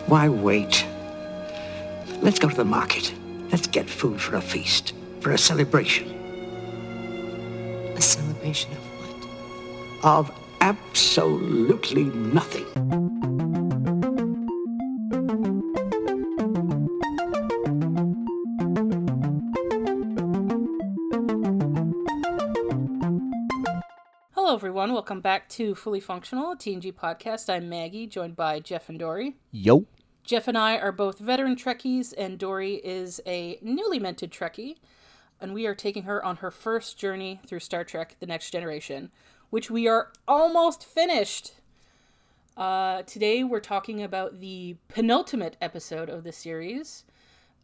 Why wait? Let's go to the market. Let's get food for a feast, for a celebration. A celebration of what? Of absolutely nothing. Hello, everyone. Welcome back to Fully Functional, a TNG podcast. I'm Maggie, joined by Jeff and Dory. Yo. Jeff and I are both veteran Trekkies, and Dory is a newly minted Trekkie, and we are taking her on her first journey through Star Trek: The Next Generation, which we are almost finished. Today, we're talking about the penultimate episode of the series,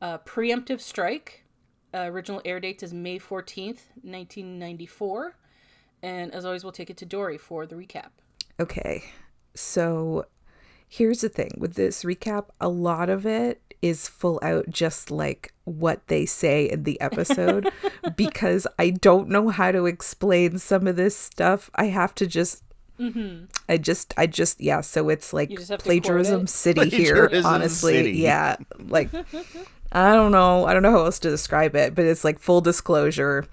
Preemptive Strike. Original air date is May 14th, 1994. And as always, we'll take it to Dory for the recap. Okay, so here's the thing. With this recap, a lot of it is full out just like what they say in the episode because I don't know how to explain some of this stuff. I have to just... I just, yeah, so it's like plagiarism city here, honestly. City. Yeah, like... I don't know how else to describe it, but it's like full disclosure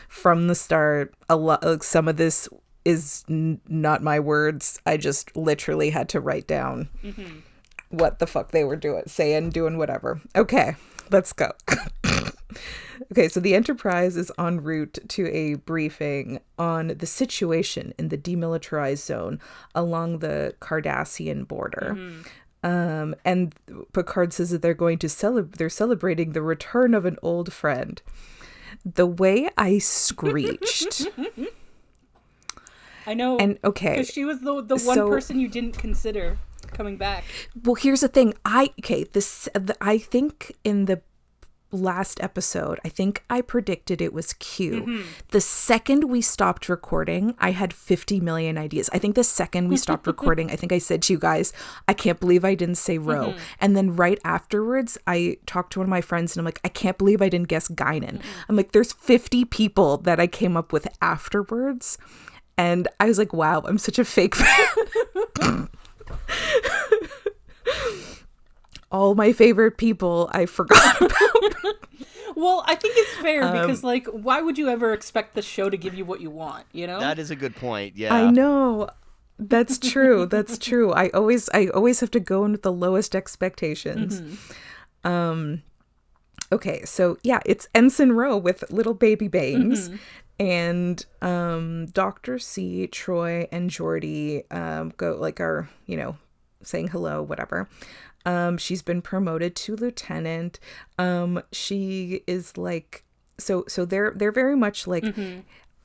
from the start. A lot, like some of this is not my words. I just literally had to write down what the fuck they were saying, doing whatever. Okay, let's go. Okay, so the Enterprise is en route to a briefing on the situation in the demilitarized zone along the Cardassian border. And Picard says that they're going to they're celebrating the return of an old friend. The way I screeched. I know. And okay. Because she was the one person you didn't consider coming back. Well, here's the thing. I think in the last episode, I think I predicted it was Q. The second we stopped recording, I had 50 million ideas. I think the second we stopped recording, I think I said to you guys, I can't believe I didn't say Ro. And then right afterwards, I talked to one of my friends and I'm like, I can't believe I didn't guess Guinan. I'm like, there's 50 people that I came up with afterwards. And I was like, wow, I'm such a fake fan. All my favorite people I forgot about. Well, I think it's fair because, like, why would you ever expect the show to give you what you want, you know? That is a good point, yeah. I know. That's true. That's true. I always have to go in with the lowest expectations. Okay, so yeah, it's Ensign Ro with little baby bangs. And Dr. C, Troy, and Geordi are saying hello, whatever. She's been promoted to lieutenant. She is like, so they're very much like,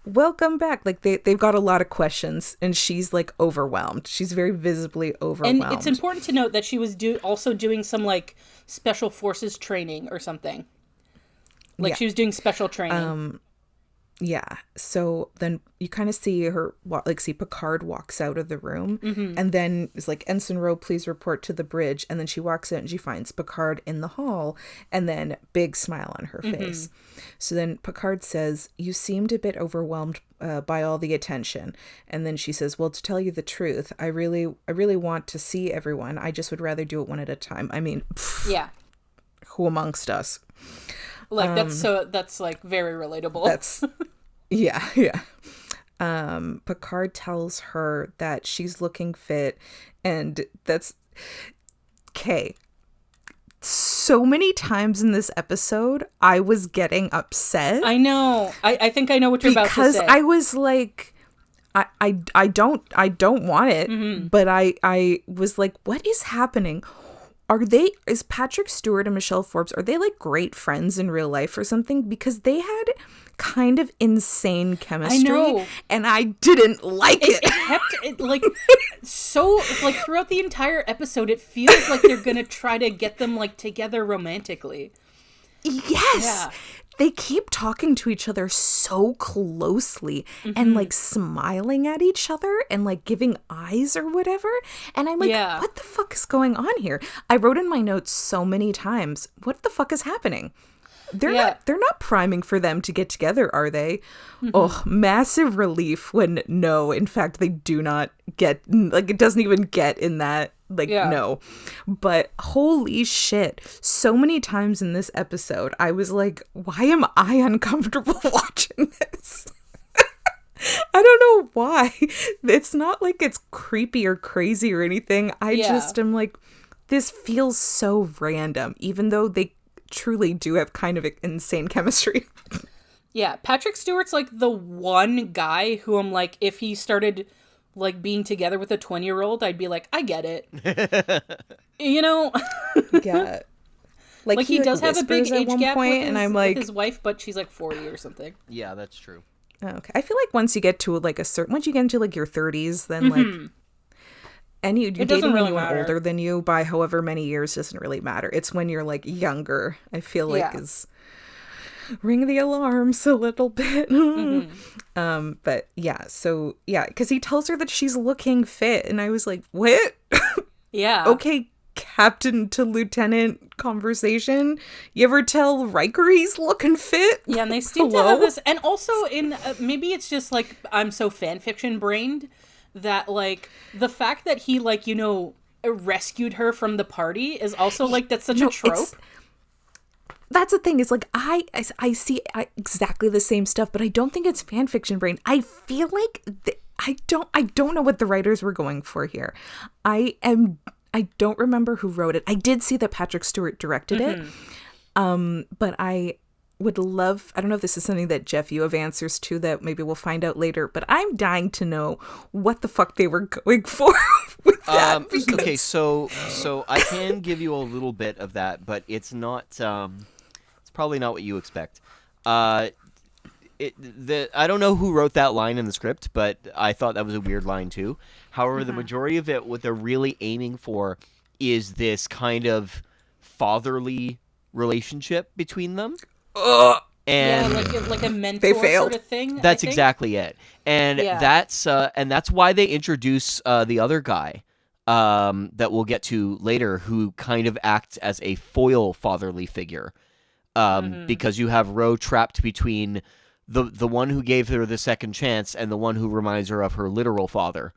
welcome back. Like they've got a lot of questions and she's like overwhelmed. She's very visibly overwhelmed. And it's important to note that she was also doing some like special forces training or something. Like she was doing special training. Yeah. So then you kind of see her, see Picard walks out of the room and then it's like, Ensign Ro, please report to the bridge. And then she walks out and she finds Picard in the hall and then big smile on her face. So then Picard says, you seemed a bit overwhelmed by all the attention. And then she says, well, to tell you the truth, I really want to see everyone. I just would rather do it one at a time. I mean, yeah. Who amongst us? Like that's like very relatable. That's yeah. Picard tells her that she's looking fit, and that's okay. So many times in this episode, I was getting upset. I know. I think I know what you're about to say. Because I was like, I don't want it, but I was like, what is happening? Is Patrick Stewart and Michelle Forbes, are they like great friends in real life or something? Because they had kind of insane chemistry. I know. And I didn't like it. It kept like so like throughout the entire episode, it feels like they're gonna try to get them like together romantically. Yes. Yeah. They keep talking to each other so closely and like smiling at each other and like giving eyes or whatever. And I'm like, what the fuck is going on here? I wrote in my notes so many times, what the fuck is happening? They're not priming for them to get together, are they? Oh, massive relief when no, in fact, they do not get, like, it doesn't even get in that Like, Yeah. no. But holy shit. So many times in this episode, I was like, why am I uncomfortable watching this? I don't know why. It's not like it's creepy or crazy or anything. I just am like, this feels so random, even though they truly do have kind of insane chemistry. Yeah, Patrick Stewart's like the one guy who I'm like, if he started like being together with a 20-year-old, I'd be like, I get it. You know? Yeah. Like he does have a big age gap with his wife, but she's like 40 or something. Yeah, that's true. Okay. I feel like once you get to like once you get into like your 30s, then like, and you're dating really anyone matter. older than you by however many years doesn't really matter. It's when you're like younger, I feel like is ring the alarms a little bit. But yeah, so yeah, because he tells her that she's looking fit, and I was like, what? Yeah. Okay, captain to lieutenant conversation. You ever tell Riker he's looking fit? Yeah, and they seem to have this, and also in maybe it's just like I'm so fan fiction brained that like the fact that he like rescued her from the party is also like that's such a trope. That's the thing. Is like I see exactly the same stuff, but I don't think it's fan fiction brain. I feel like I don't know what the writers were going for here. I don't remember who wrote it. I did see that Patrick Stewart directed it. But I would love, I don't know if this is something that Jeff, you have answers to that maybe we'll find out later, but I'm dying to know what the fuck they were going for with that. Okay, so I can give you a little bit of that, but it's not, it's probably not what you expect. I don't know who wrote that line in the script, but I thought that was a weird line too. However, the majority of it, what they're really aiming for is this kind of fatherly relationship between them. And like a mentor sort of thing. That's exactly it. And that's why they introduce the other guy that we'll get to later, who kind of acts as a foil fatherly figure. Because you have Ro trapped between the one who gave her the second chance and the one who reminds her of her literal father.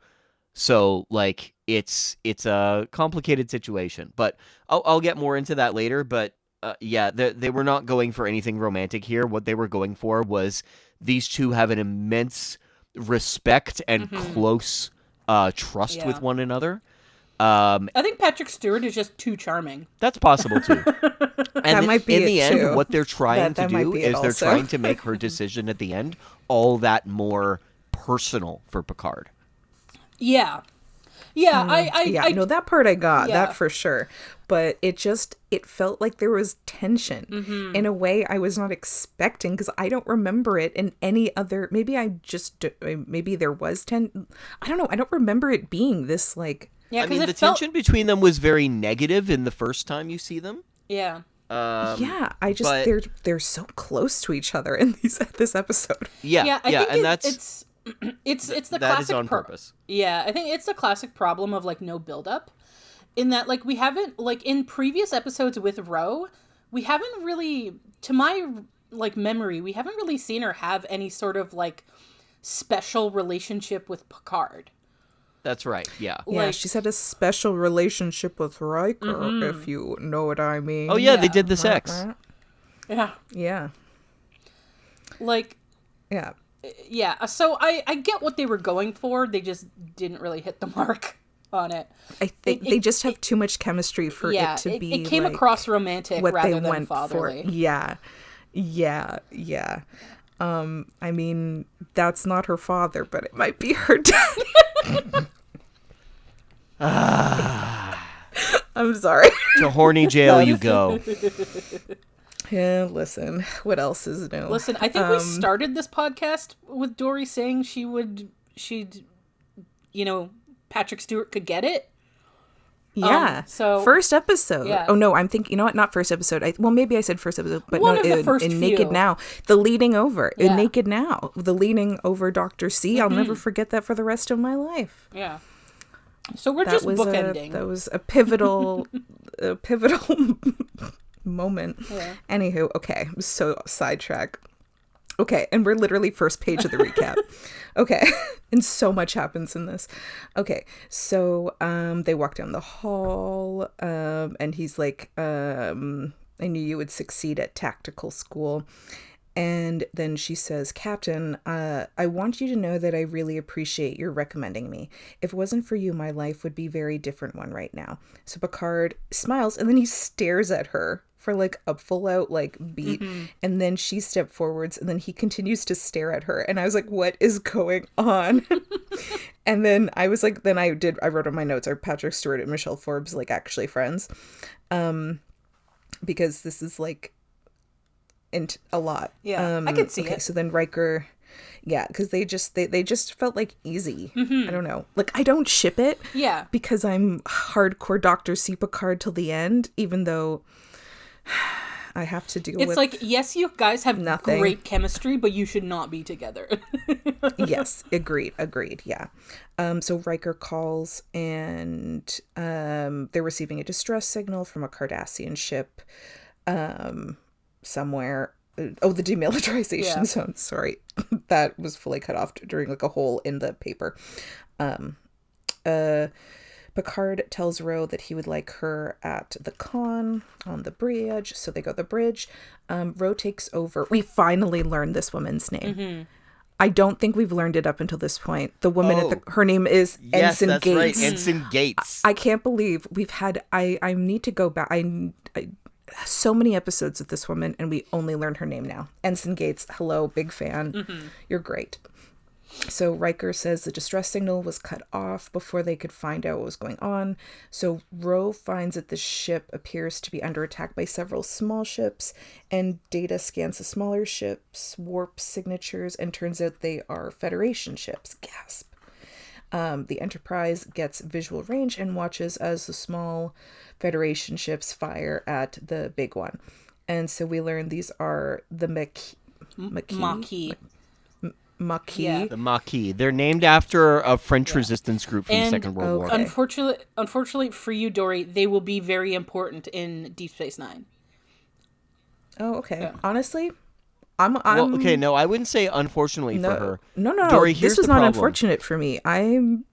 So like it's a complicated situation, but I'll get more into that later. But they were not going for anything romantic here. What they were going for was these two have an immense respect and close trust with one another. I think Patrick Stewart is just too charming. That's possible too. And might be in the end, too. what they're trying to do is they're also. trying to make her decision at the end all that more personal for Picard. Yeah. Yeah, I know that part I got, Yeah. that for sure. But it felt like there was tension in a way I was not expecting, because I don't remember it in any other, maybe there was I don't know, I don't remember it being this like. Yeah, I mean, the tension between them was very negative in the first time you see them. Yeah. They're so close to each other in this episode. I think and it's the that classic is on purpose. Yeah, I think it's the classic problem of like no build up, in that like we haven't, like in previous episodes with Ro, we haven't really, to my like memory, we haven't really seen her have any sort of like special relationship with Picard. That's right. Yeah. Yeah, she's had a special relationship with Riker, if you know what I mean. Oh yeah, they did the sex. Yeah. Yeah. Like. Yeah. Yeah. So I get what they were going for. They just didn't really hit the mark on it. I think they just have too much chemistry for it to be. It came like, across romantic what rather they than went fatherly. for. Yeah. I mean, that's not her father, but it might be her dad. I'm sorry. To horny jail you go. Yeah, listen, what else is new? Listen, I think we started this podcast with Dory saying Patrick Stewart could get it. Yeah. So first episode. Yeah. Oh no, I'm thinking. You know what? Not first episode. Maybe I said first episode, but One no. of the first in few. Naked Now, the leading over. Yeah. In Naked Now, the leading over Dr. C. I'll never forget that for the rest of my life. Yeah. So we're just bookending. That was a pivotal, moment. Yeah. Anywho, okay. So sidetrack. Okay, and we're literally first page of the recap. Okay, and so much happens in this. Okay, so they walk down the hall, and he's like, I knew you would succeed at tactical school. And then she says, Captain, I want you to know that I really appreciate your recommending me. If it wasn't for you, my life would be a very different one right now. So Picard smiles, and then he stares at her for like a full out like beat. And then she stepped forwards, and then he continues to stare at her. And I was like, what is going on? And then I was like, I wrote on my notes, are Patrick Stewart and Michelle Forbes like actually friends? Because this is like, and a lot. Yeah, I could see it. So then Riker, yeah, because they just felt like easy. I don't know. Like, I don't ship it. Yeah. Because I'm hardcore Dr. C. Picard till the end, even though I have to deal with... It's like, yes, you guys have nothing. Great chemistry, but you should not be together. Yes, agreed, yeah. So Riker calls, and they're receiving a distress signal from a Cardassian ship somewhere. Oh, the demilitarization zone. Sorry. That was fully cut off during like a hole in the paper. Picard tells Ro that he would like her at the con on the bridge. So they go to the bridge. Ro takes over. We finally learned this woman's name. I don't think we've learned it up until this point. The woman her name is Ensign that's Gates. Right, Ensign Gates. I can't believe we've had. I need to go back. I so many episodes with this woman, and we only learned her name now. Ensign Gates. Hello, big fan. You're great. So Riker says the distress signal was cut off before they could find out what was going on. So Ro finds that the ship appears to be under attack by several small ships, and Data scans the smaller ships, warp signatures, and turns out they are Federation ships. Gasp. The Enterprise gets visual range and watches as the small Federation ships fire at the big one. And so we learn these are the Maquis. Yeah. The Maquis. They're named after a French resistance group from the Second World War. Unfortunately for you, Dory, they will be very important in Deep Space Nine. Oh, okay. Yeah. Honestly, I'm well, okay, no, I wouldn't say unfortunately for her. No. Dory, this was not unfortunate for me. I'm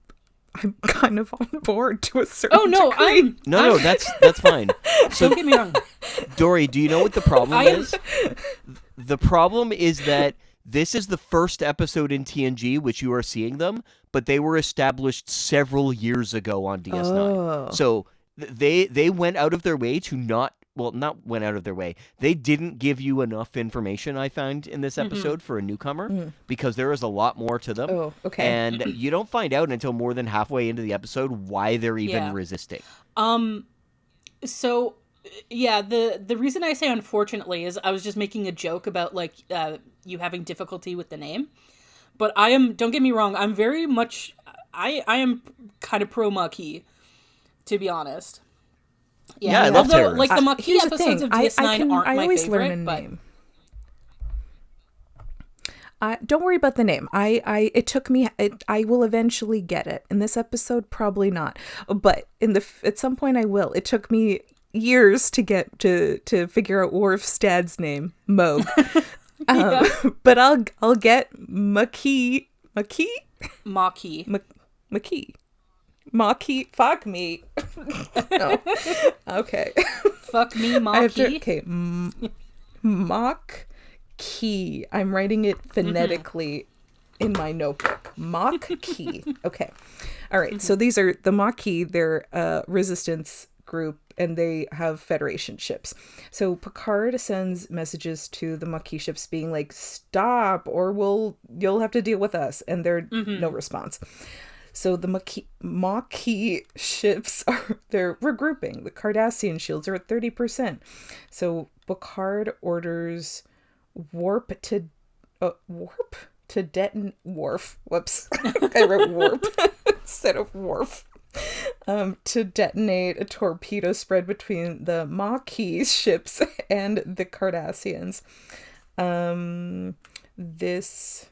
kind of on board to a certain degree. No, that's fine. So, don't get me wrong. Dory, do you know what the problem is? The problem is that this is the first episode in TNG which you are seeing them, but they were established several years ago on DS9. Oh. So they went out of their way to not went out of their way. They didn't give you enough information, I found, in this episode for a newcomer, because there is a lot more to them. Oh, okay. And you don't find out until more than halfway into the episode why they're even resisting. So, yeah, the reason I say unfortunately is I was just making a joke about, like, you having difficulty with the name. But don't get me wrong, I'm very much, I am kind of pro Maquis, to be honest. Yeah, I love terrorists. Like, the Maquis episodes of DS9 aren't my favorite, but... name. Don't worry about the name. It took me. I will eventually get it. In this episode, probably not. But at some point, I will. It took me years to get to figure out Worf's dad's name, Moog. But I'll get Maquis. Fuck me. No. Okay. Fuck me, Maquis. Okay. Maquis. I'm writing it phonetically in my notebook. Maquis. Okay. All right. So these are the Maquis. They're a resistance group, and they have Federation ships. So Picard sends messages to the Maquis ships being like, stop, or you'll have to deal with us. And they're no response. So the Maquis ships they're regrouping. The Cardassian shields are at 30%. So Picard orders warp to detonate. Wharf. Whoops. I wrote warp instead of wharf. To detonate a torpedo spread between the Maquis ships and the Cardassians. This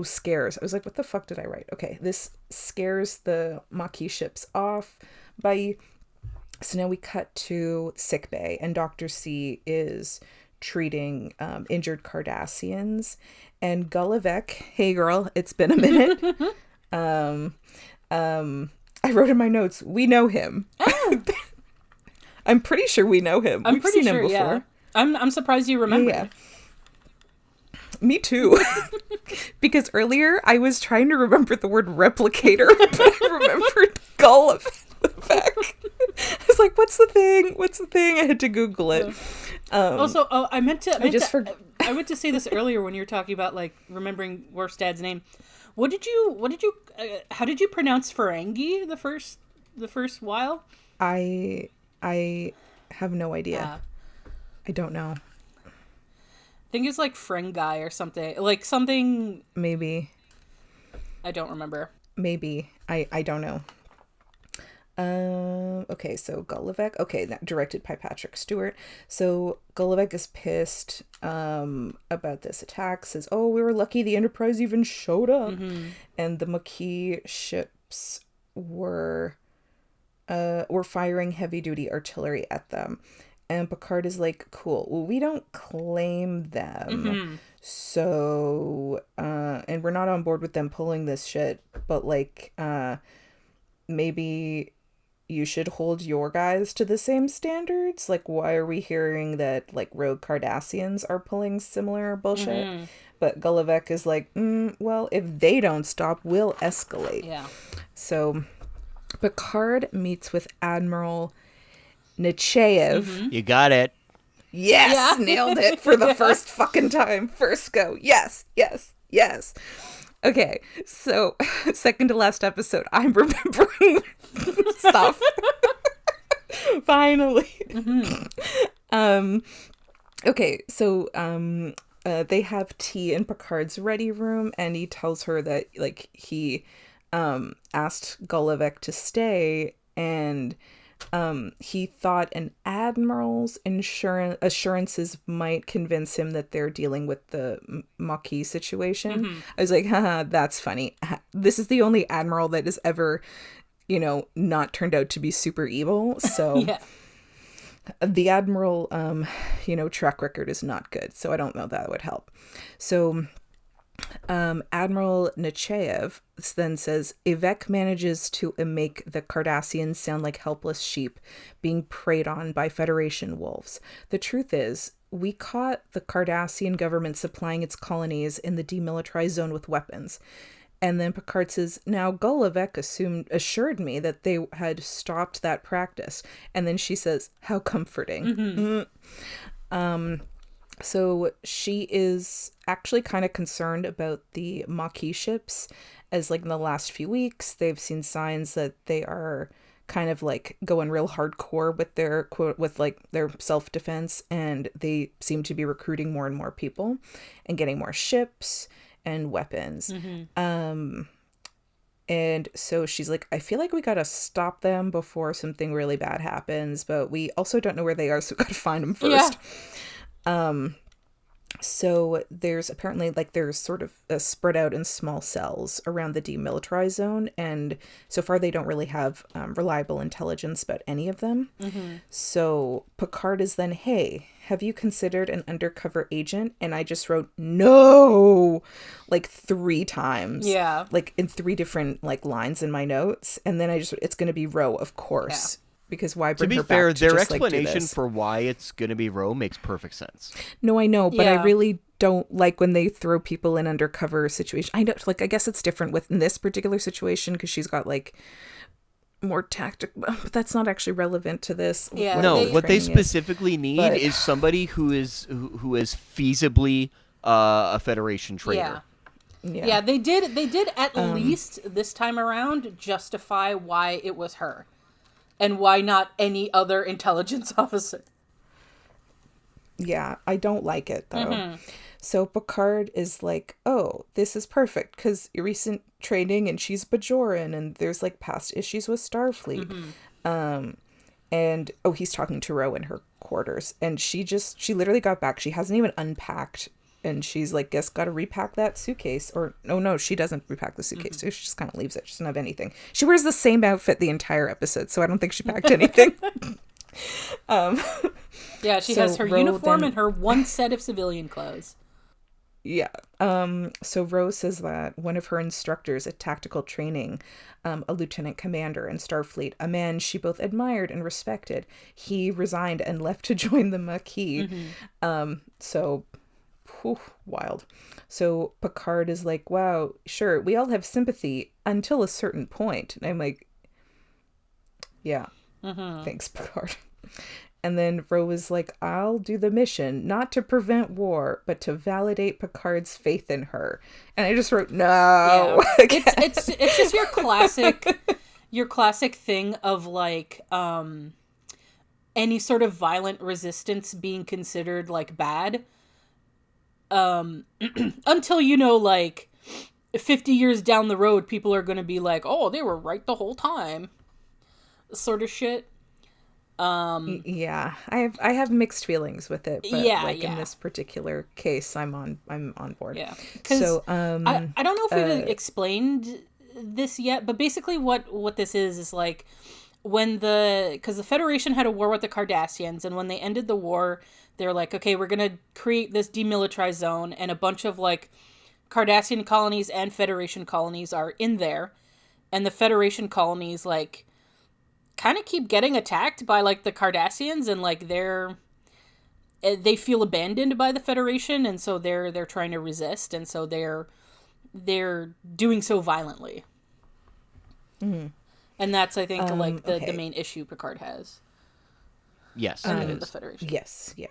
scares. I was like, what the fuck did I write? Okay, this scares the Maquis ships off. So now we cut to sickbay, and Dr. C is treating injured Cardassians. And Gullivec, hey girl, it's been a minute. I wrote in my notes, we know him. I'm pretty sure we know him. We've seen him before. Yeah. I'm surprised you remembered. Yeah. Me too. Because earlier I was trying to remember the word replicator, but I remembered Gullivec. I was like, what's the thing? What's the thing? I had to Google it. I meant to say this earlier when you were talking about like remembering Worf's dad's name. How did you pronounce Ferengi the first while? I have no idea. I don't know. I think it's like Frengai or something. Like something. Maybe. I don't remember. Maybe. I don't know. Okay, so Gullivec. Okay, that directed by Patrick Stewart. So Gullivec is pissed about this attack. Says, "Oh, we were lucky the Enterprise even showed up." Mm-hmm. And the Maquis ships were firing heavy duty artillery at them. And Picard is like, "Cool. Well, we don't claim them, mm-hmm. So and we're not on board with them pulling this shit. But like, maybe." You should hold your guys to the same standards. Like, why are we hearing that, like, rogue Cardassians are pulling similar bullshit? Mm-hmm. But Gullivec is like, well, if they don't stop, we'll escalate. Yeah. So, Picard meets with Admiral Nechayev. Mm-hmm. You got it. Yes! Yeah. Nailed it for the first fucking time. First go. Yes. Okay, so second to last episode, I'm remembering stuff. Finally. Mm-hmm. Okay, so they have tea in Picard's ready room, and he tells her that like he asked Gullivec to stay, and he thought an admiral's assurances might convince him that they're dealing with the Maquis situation. Mm-hmm. I was like, haha, that's funny. This is the only admiral that has ever, not turned out to be super evil. So yeah. The admiral, track record is not good. So I don't know that would help. So Admiral Nechayev then says, Evek manages to make the Cardassians sound like helpless sheep being preyed on by Federation wolves. The truth is, we caught the Cardassian government supplying its colonies in the demilitarized zone with weapons. And then Picard says, now Gullivec assured me that they had stopped that practice. And then she says, how comforting. Mm-hmm. So she is actually kind of concerned about the Maquis ships, as like in the last few weeks, they've seen signs that they are kind of like going real hardcore with their their self-defense, and they seem to be recruiting more and more people and getting more ships and weapons. Mm-hmm. And so she's like, I feel like we got to stop them before something really bad happens, but we also don't know where they are, so we got to find them first. Yeah. So there's apparently there's sort of spread out in small cells around the demilitarized zone, and so far they don't really have reliable intelligence about any of them. Mm-hmm. So Picard is then, hey, have you considered an undercover agent? And I just wrote no 3 times. Yeah. In 3 different lines in my notes, and then it's going to be Ro, of course. Yeah. Because why bring her back? To be fair, their explanation for why it's going to be Ro makes perfect sense. No, I know, but I really don't like when they throw people in undercover situations. I know, I guess it's different in this particular situation because she's got more tactic, but that's not actually relevant to this. Yeah, what they specifically need is somebody who is feasibly a Federation traitor. Yeah, they did at least this time around justify why it was her. And why not any other intelligence officer? Yeah, I don't like it, though. Mm-hmm. So Picard is like, oh, this is perfect, because recent training, and she's Bajoran, and there's, past issues with Starfleet. Mm-hmm. And, he's talking to Ro in her quarters, and she literally got back. She hasn't even unpacked, and she's like, guess gotta repack that suitcase. Or, no, she doesn't repack the suitcase. Mm-hmm. So she just kind of leaves it. She doesn't have anything. She wears the same outfit the entire episode, so I don't think she packed anything. Yeah, she So has her Ro uniform then- and her one set of civilian clothes. Yeah. So Rose says that one of her instructors at tactical training, a lieutenant commander in Starfleet, a man she both admired and respected, he resigned and left to join the Maquis. So, whew, wild. So Picard is like, wow, sure, we all have sympathy until a certain point. And I'm like, yeah, thanks, Picard. And then Ro is like, I'll do the mission, not to prevent war, but to validate Picard's faith in her. And I just wrote, no. Yeah. It's just your classic thing of like any sort of violent resistance being considered like bad. Until like 50 years down the road, people are going to be like, oh, they were right the whole time. Sort of shit. Yeah, I have mixed feelings with it, but in this particular case, I'm on board. Yeah, so I don't know if we've explained this yet, but basically what this is like because the Federation had a war with the Cardassians, and when they ended the war, they're like, okay, we're gonna create this demilitarized zone, and a bunch of like Cardassian colonies and Federation colonies are in there, and the Federation colonies like kind of keep getting attacked by like the Cardassians, and like they feel abandoned by the Federation, and so they're trying to resist, and so they're doing so violently. And that's, I think, like the main issue Picard has. Yes, the Federation. Yes, yeah.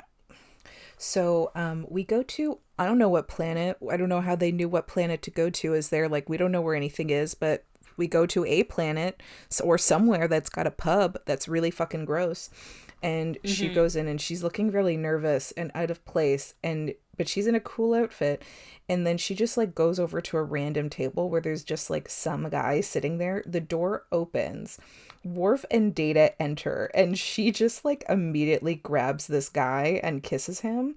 So we go to, I don't know what planet, I don't know how they knew what planet to go to. Is there like, we don't know where anything is, but we go to a planet or somewhere that's got a pub that's really fucking gross. And she goes in and she's looking really nervous and out of place, but she's in a cool outfit. And then she just like goes over to a random table where there's just like some guy sitting there. The door opens. Worf and Data enter, and she just like immediately grabs this guy and kisses him.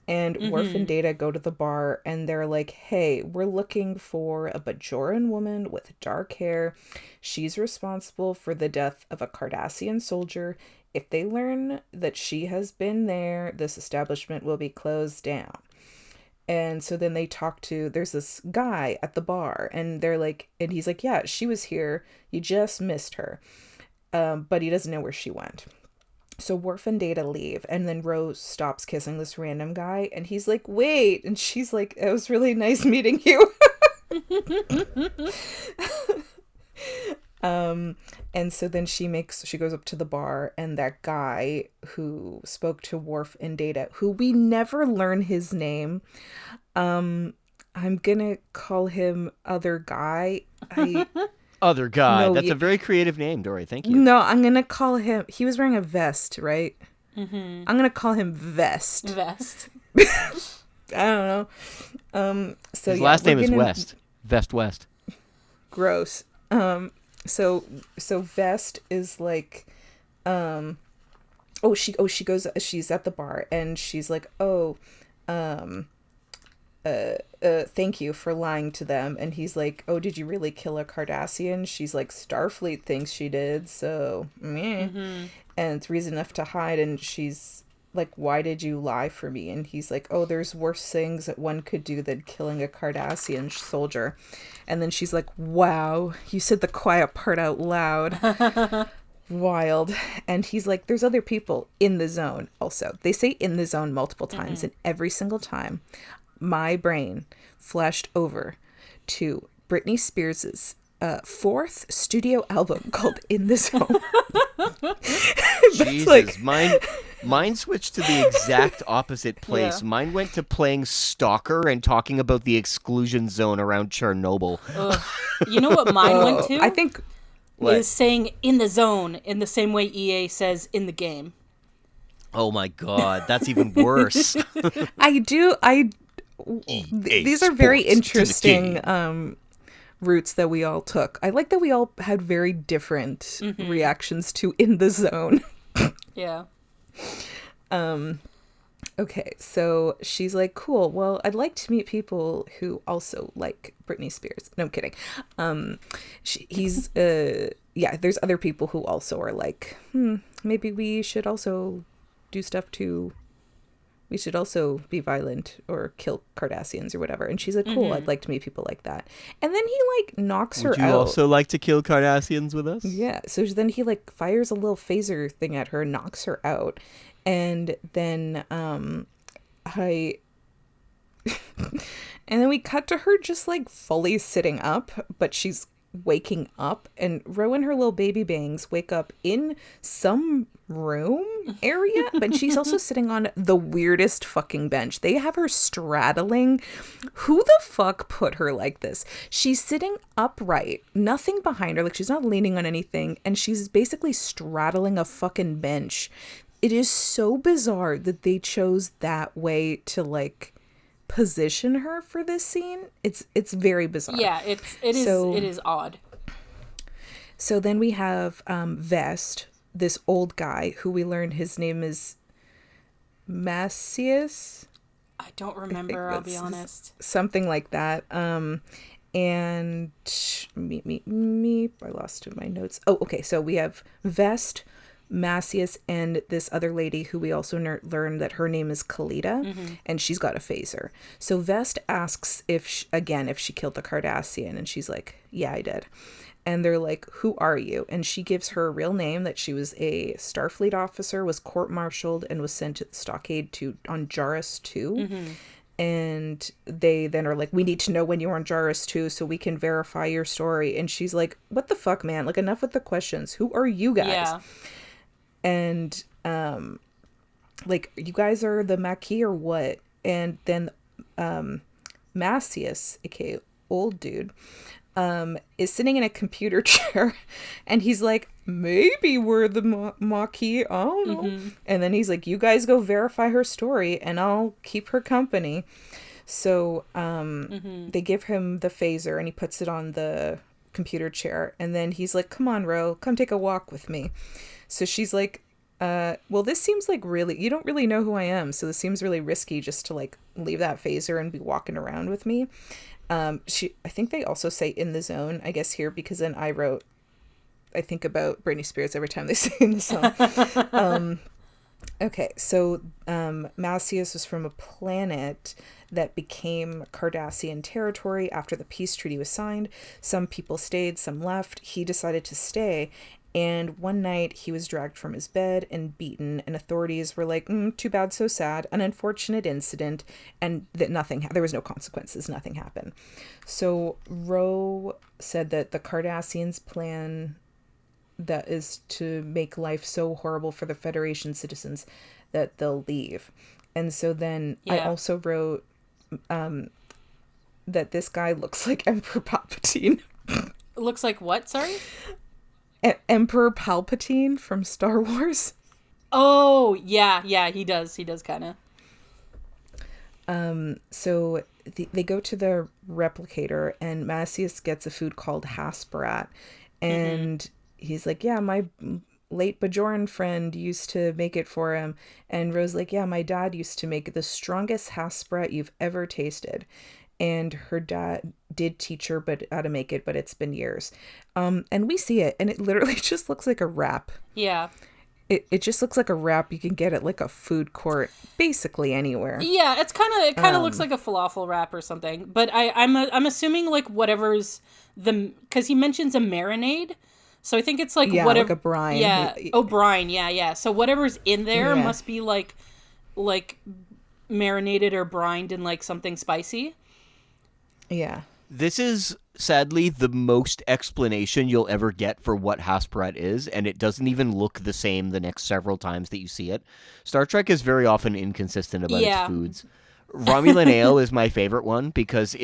And Worf and Data go to the bar, and they're like, hey, we're looking for a Bajoran woman with dark hair. She's responsible for the death of a Cardassian soldier. If they learn that she has been there, this establishment will be closed down. And so then they talk to, there's this guy at the bar, and they're like, and he's like, yeah, she was here. You just missed her. But he doesn't know where she went. So Worf and Data leave, and then Rose stops kissing this random guy, and he's like, wait. And she's like, it was really nice meeting you. And so then she goes up to the bar, and that guy who spoke to Worf and Data, who we never learn his name, I'm gonna call him Other Guy. Other Guy. No, That's a very creative name, Dory. Thank you. No, I'm gonna call him, he was wearing a vest, right? I'm gonna call him Vest. Vest. I don't know. So his yeah, last name is gonna- West. Vest West. Gross. So Vest is like, she goes, she's at the bar, and she's like, thank you for lying to them. And he's like, oh, did you really kill a Cardassian? She's like, Starfleet thinks she did, so meh. And it's reason enough to hide. And she's like, why did you lie for me? And he's like, oh, there's worse things that one could do than killing a Cardassian soldier. And then she's like, wow, you said the quiet part out loud. Wild. And he's like, there's other people in the zone also. They say in the zone multiple times, and every single time my brain flashed over to Britney Spears's fourth studio album called In the Zone. Jesus, like... mine switched to the exact opposite place. Yeah. Mine went to playing Stalker and talking about the exclusion zone around Chernobyl. You know what mine went to? I think is saying in the zone in the same way EA says in the game. Oh my god, that's even worse. These are very interesting routes that we all took. I like that we all had very different reactions to In the Zone. Yeah. Okay, so she's like, cool, well, I'd like to meet people who also like Britney Spears. No, I'm kidding. There's other people who also are like, maybe we should also do stuff too. We should also be violent or kill Cardassians or whatever. And she's like, cool, I'd like to meet people like that. And then he like knocks her Would you out. also like to kill Cardassians with us? Yeah. So then he like fires a little phaser thing at her, knocks her out. And then I and then we cut to her just like fully sitting up, but she's waking up, and Ro and her little baby bangs wake up in some room area, but she's also sitting on the weirdest fucking bench. They have her straddling. Who the fuck put her like this? She's sitting upright, nothing behind her, like she's not leaning on anything, and she's basically straddling a fucking bench. It is so bizarre that they chose that way to like position her for this scene. It's very bizarre. Yeah, it is odd. So then we have Vest, this old guy who we learn his name is Macias. I don't remember, I'll be honest. Something like that. And meep. I lost my notes. Oh, okay. So we have Vest, Macias, and this other lady who we also learned that her name is Kalita, and she's got a phaser. So Vest asks if she killed the Cardassian, and she's like, yeah, I did. And they're like, who are you? And she gives her real name, that she was a Starfleet officer, was court-martialed, and was sent to the stockade on Jarrus 2. And they then are like, we need to know when you were on Jarrus 2 so we can verify your story. And she's like, what the fuck, man? Like, enough with the questions. Who are you guys? Yeah. And like, you guys are the Maquis or what? And then Macias, aka old dude, is sitting in a computer chair, and he's like, maybe we're the Maquis, I don't know. And then he's like, you guys go verify her story and I'll keep her company. So they give him the phaser, and he puts it on the computer chair, and then he's like, come on, Ro, come take a walk with me. So she's like, well, this seems like you don't really know who I am, so this seems really risky just to like leave that phaser and be walking around with me. I think they also say in the zone, I guess, here, because then I think about Britney Spears every time they say in the zone. Okay, so Macias was from a planet that became Cardassian territory after the peace treaty was signed. Some people stayed, some left. He decided to stay. And one night he was dragged from his bed and beaten, and authorities were like, too bad, so sad, an unfortunate incident, and that there was no consequences, nothing happened. So Ro said that the Cardassians' plan that is to make life so horrible for the Federation citizens that they'll leave. And so then I also wrote that this guy looks like Emperor Palpatine. Looks like what, sorry? Emperor Palpatine from Star Wars. Oh, yeah, he does kind of. So they go to the replicator, and Macias gets a food called Hasperat, and he's like, yeah, my late Bajoran friend used to make it for him. And Ro's like, yeah, my dad used to make the strongest Hasperat you've ever tasted. And her dad did teach her how to make it, but it's been years. And we see it, and it literally just looks like a wrap. Yeah. It just looks like a wrap you can get at like a food court, basically anywhere. Yeah, it kind of looks like a falafel wrap or something. But I'm assuming like whatever's because he mentions a marinade, so I think it's like whatever, like a brine. Yeah, brine. Yeah. So whatever's in there must be like marinated or brined in like something spicy. Yeah. This is sadly the most explanation you'll ever get for what Hasperat is, and it doesn't even look the same the next several times that you see it. Star Trek is very often inconsistent about its foods. Romulan ale is my favorite one because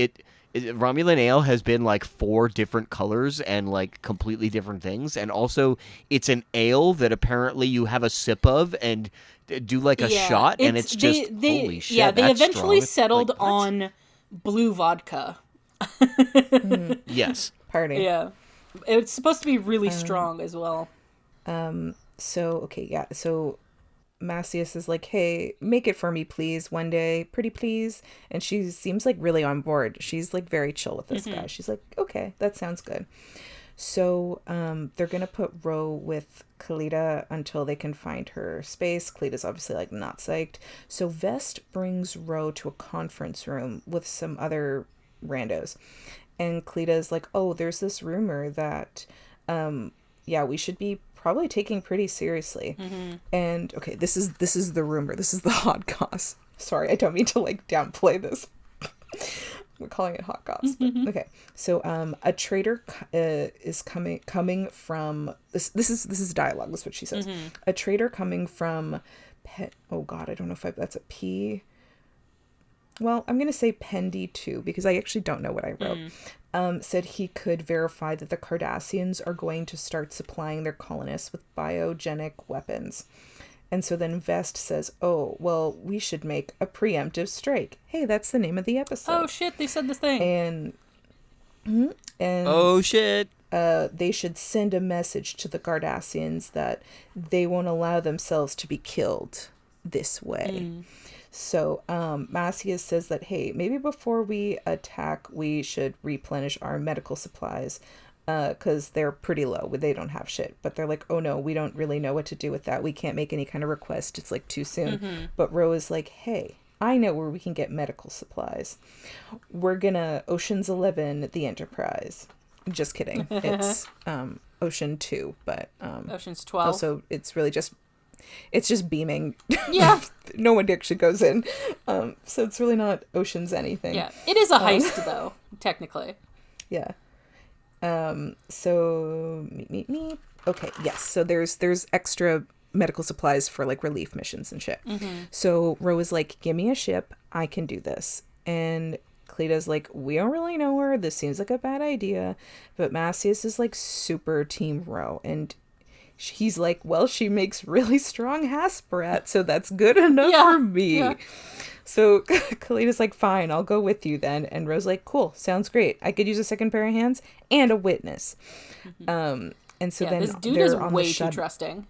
Romulan ale has been like 4 different colors and like completely different things, and also it's an ale that apparently you have a sip of and do like a shot, and it's just holy shit. Yeah, they that's eventually strong. settled like, on blue vodka. Yes. Party. Yeah. It's supposed to be really strong as well. So Macias is like, hey, make it for me, please, one day, pretty please. And she seems like really on board. She's like very chill with this guy. She's like, okay, that sounds good. So they're going to put Ro with Kalita until they can find her space. Kalita's obviously like not psyched. So Vest brings Ro to a conference room with some other randos. And Kalita's like, oh, there's this rumor that, we should be probably taking pretty seriously. And okay, this is the rumor. This is the hot goss. Sorry, I don't mean to like downplay this. We're calling it hot goss. But, okay, so a traitor is coming from this. This is dialogue. That's what she says. A traitor coming from. Oh God, I don't know if that's a P. Well, I'm gonna say Pendy 2 because I actually don't know what I wrote. Said he could verify that the Cardassians are going to start supplying their colonists with biogenic weapons. And so then Vest says, oh, well, we should make a preemptive strike. Hey, that's the name of the episode. Oh, shit, they said this thing. And Oh, shit. They should send a message to the Cardassians that they won't allow themselves to be killed this way. So Macias says that, hey, maybe before we attack, we should replenish our medical supplies. Because they're pretty low. They don't have shit. But they're like, oh no, we don't really know what to do with that. We can't make any kind of request. It's like too soon. But Ro is like, hey, I know where we can get medical supplies. We're gonna Ocean's 11 the Enterprise. Just kidding. It's Ocean 2, but Ocean's 12. Also, it's really just beaming. Yeah. No one actually goes in. So it's really not Ocean's anything. Yeah. It is a heist, though, technically. Yeah. So me. Okay, yes. So there's extra medical supplies for like relief missions and shit. So Ro is like, give me a ship, I can do this. And Kalita's like, we don't really know her. This seems like a bad idea. But Macias is like super team Ro, and he's like, well, she makes really strong Hasperat, so that's good enough for me. Yeah. So Kalita's like, fine, I'll go with you then. And Ro's like, cool, sounds great. I could use a second pair of hands and a witness. And so then this dude is way too trusting.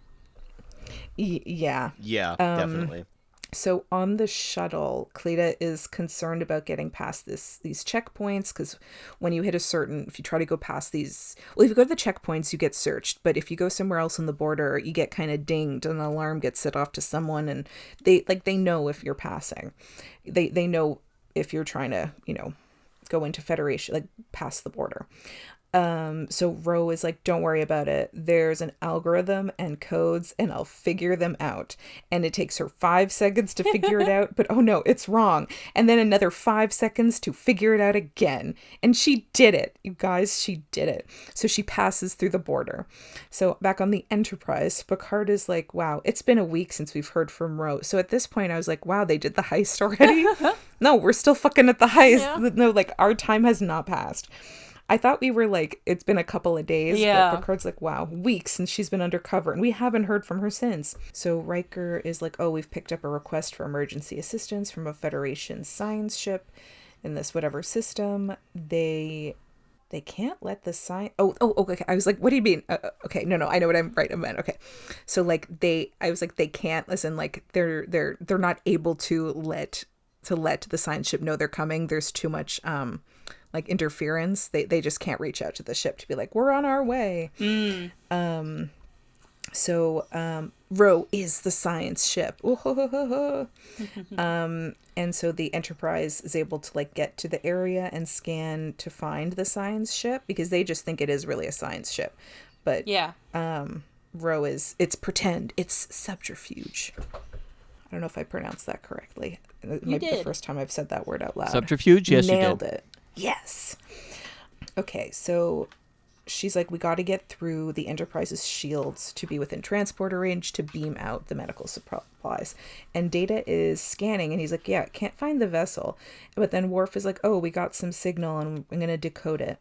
Yeah. Yeah, definitely. So on the shuttle, Kalita is concerned about getting past these checkpoints, because when you hit if you try to go past these, well, if you go to the checkpoints, you get searched. But if you go somewhere else on the border, you get kind of dinged, and an alarm gets set off to someone, and they know if you're passing. They know if you're trying to, go into Federation, like past the border. So Ro is like, don't worry about it. There's an algorithm and codes and I'll figure them out. And it takes her 5 seconds to figure it out, but oh no, it's wrong. And then another 5 seconds to figure it out again. And she did it. You guys, she did it. So she passes through the border. So back on the Enterprise, Picard is like, wow, it's been a week since we've heard from Ro. So at this point I was like, wow, they did the heist already? No, we're still fucking at the heist. Yeah. No, like our time has not passed. I thought we were like, it's been a couple of days, but Picard's like, wow, weeks since she's been undercover, and we haven't heard from her since. So Riker is like, oh, we've picked up a request for emergency assistance from a Federation science ship in this whatever system. They can't let the science... Oh, okay. I was like, what do you mean? Okay, no, I know what I'm right. I meant, okay. So like I was like, they can't, listen, like they're not able to let the science ship know they're coming. There's too much like interference. They just can't reach out to the ship to be like, we're on our way. So Ro is the science ship. And so the Enterprise is able to like get to the area and scan to find the science ship, because they just think it is really a science ship. But Ro it's pretend, it's subterfuge. I don't know if I pronounced that correctly. It might be the first time I've said that word out loud. Subterfuge? Yes, Nailed you did. it. Yes. Okay, so she's like, we got to get through the Enterprise's shields to be within transporter range to beam out the medical supplies. And Data is scanning, and he's like, yeah, can't find the vessel. But then Worf is like, oh, we got some signal, and I'm going to decode it.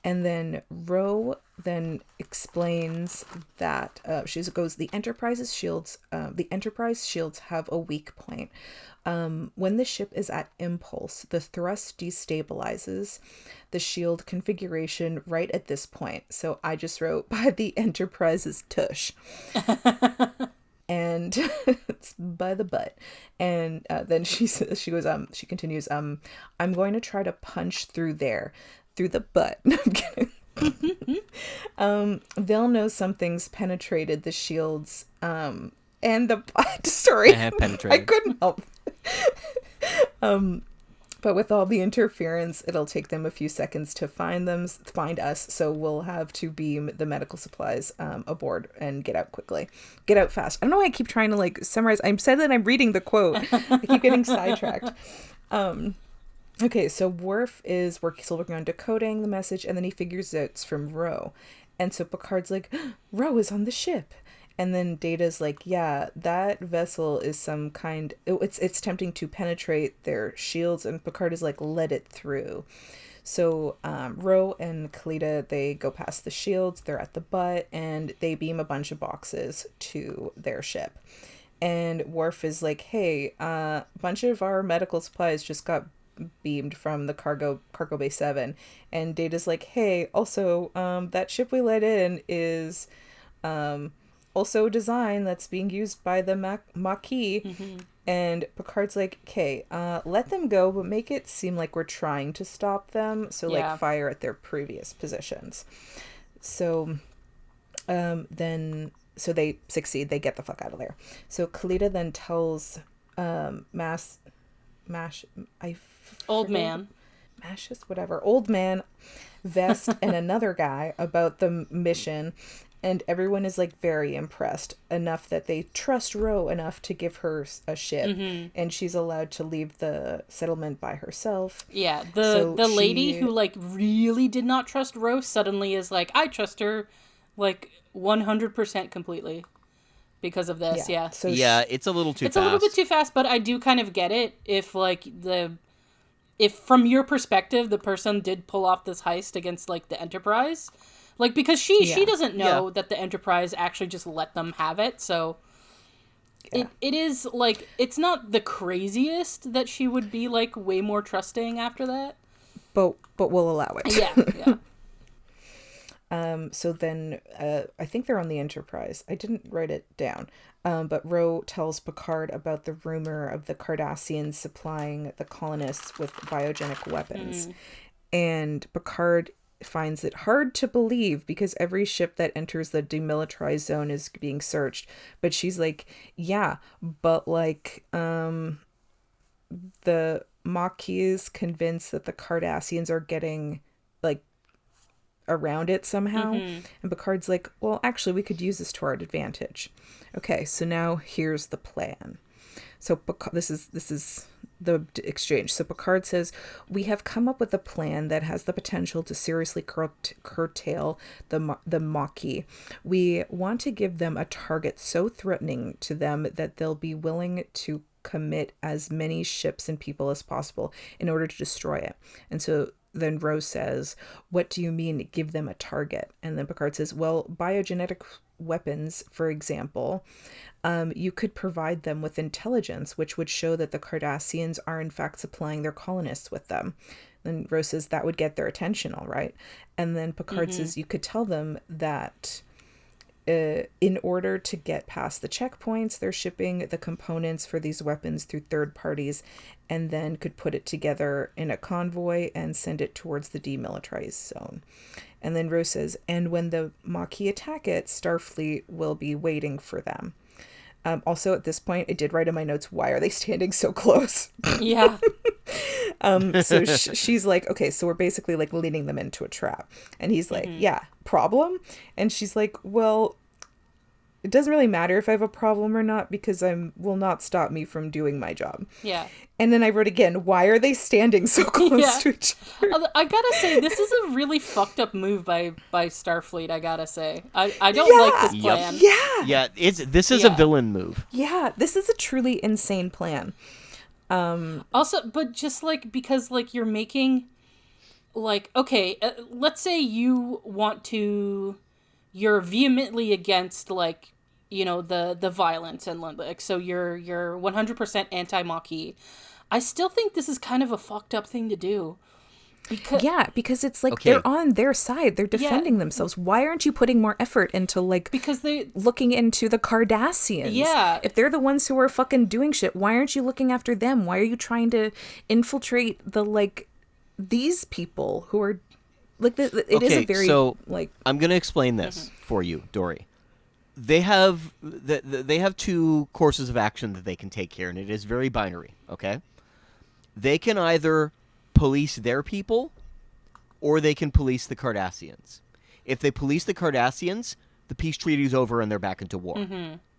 And then Ro then explains that she goes, the Enterprise shields have a weak point. When the ship is at impulse, the thrust destabilizes the shield configuration right at this point. So I just wrote, by the Enterprise's tush. And it's by the butt. And then she continues, I'm going to try to punch through the butt. I'm kidding. They'll know something's penetrated the shields. And the sorry, Penetrated. I couldn't help. But with all the interference, it'll take them a few seconds to find us. So we'll have to beam the medical supplies aboard and get out quickly. Get out fast. I don't know why I keep trying to like summarize. I'm said that I'm reading the quote. I keep getting sidetracked. Okay, so Worf is still working on decoding the message, and then he figures out it's from Ro. And so Picard's like, Ro is on the ship. And then Data's like, yeah, that vessel is some kind... It's attempting to penetrate their shields, and Picard is like, let it through. So Ro and Kalita, they go past the shields, they're at the butt, and they beam a bunch of boxes to their ship. And Worf is like, hey, a bunch of our medical supplies just got beamed from the cargo bay 7. And Data's like, hey, also, that ship we let in is... also a design that's being used by the Maquis. Mm-hmm. And Picard's like, okay, let them go, but make it seem like we're trying to stop them. So like fire at their previous positions. So then they succeed. They get the fuck out of there. So Kalita then tells old man, Vest, and another guy about the mission. And everyone is like very impressed enough that they trust Ro enough to give her a ship, and she's allowed to leave the settlement by herself. Yeah, the lady who like really did not trust Ro suddenly is like, I trust her like 100% completely because of this. Yeah. So it's a little too fast. It's a little bit too fast, but I do kind of get it if from your perspective the person did pull off this heist against like the Enterprise. Like, because she doesn't know that the Enterprise actually just let them have it, so it is, like, it's not the craziest that she would be, like, way more trusting after that. But we'll allow it. Yeah. So then, I think they're on the Enterprise. I didn't write it down. But Ro tells Picard about the rumor of the Cardassians supplying the colonists with biogenic weapons. And Picard finds it hard to believe because every ship that enters the demilitarized zone is being searched. But she's like, yeah, but like the Maquis is convinced that the Cardassians are getting like around it somehow. And Picard's like, well, actually we could use this to our advantage. Okay, so now here's the plan. So this is the exchange. So Picard says, we have come up with a plan that has the potential to seriously curtail the Maquis. We want to give them a target so threatening to them that they'll be willing to commit as many ships and people as possible in order to destroy it. And so then Rose says, what do you mean give them a target? And then Picard says, well, biogenetic weapons, for example, you could provide them with intelligence, which would show that the Cardassians are in fact supplying their colonists with them. Then Rose says that would get their attention, all right. And then Picard says you could tell them that in order to get past the checkpoints, they're shipping the components for these weapons through third parties, and then could put it together in a convoy and send it towards the demilitarized zone. And then Rose says, and when the Maquis attack it, Starfleet will be waiting for them. Also, at this point, I did write in my notes, why are they standing so close? Yeah. So she's like, okay, so we're basically like leading them into a trap. And he's like, yeah, problem? And she's like, well, it doesn't really matter if I have a problem or not because will not stop me from doing my job. Yeah. And then I wrote again, why are they standing so close to each other? I gotta say, this is a really fucked up move by Starfleet, I gotta say. I don't like this plan. Yeah. This is a villain move. Yeah, this is a truly insane plan. Also, but just like, because like you're making, like, okay, let's say you're vehemently against, like, you know, the violence and like, so you're 100% anti-Maquis. I still think this is kind of a fucked up thing to do. Because it's like they're on their side. They're defending themselves. Why aren't you putting more effort into like looking into the Cardassians? Yeah. If they're the ones who are fucking doing shit, why aren't you looking after them? Why are you trying to infiltrate these people who are it is a very so like I'm going to explain this for you, Dory. They have they have two courses of action that they can take here, and it is very binary. Okay, they can either police their people, or they can police the Cardassians. If they police the Cardassians, the peace treaty is over and they're back into war.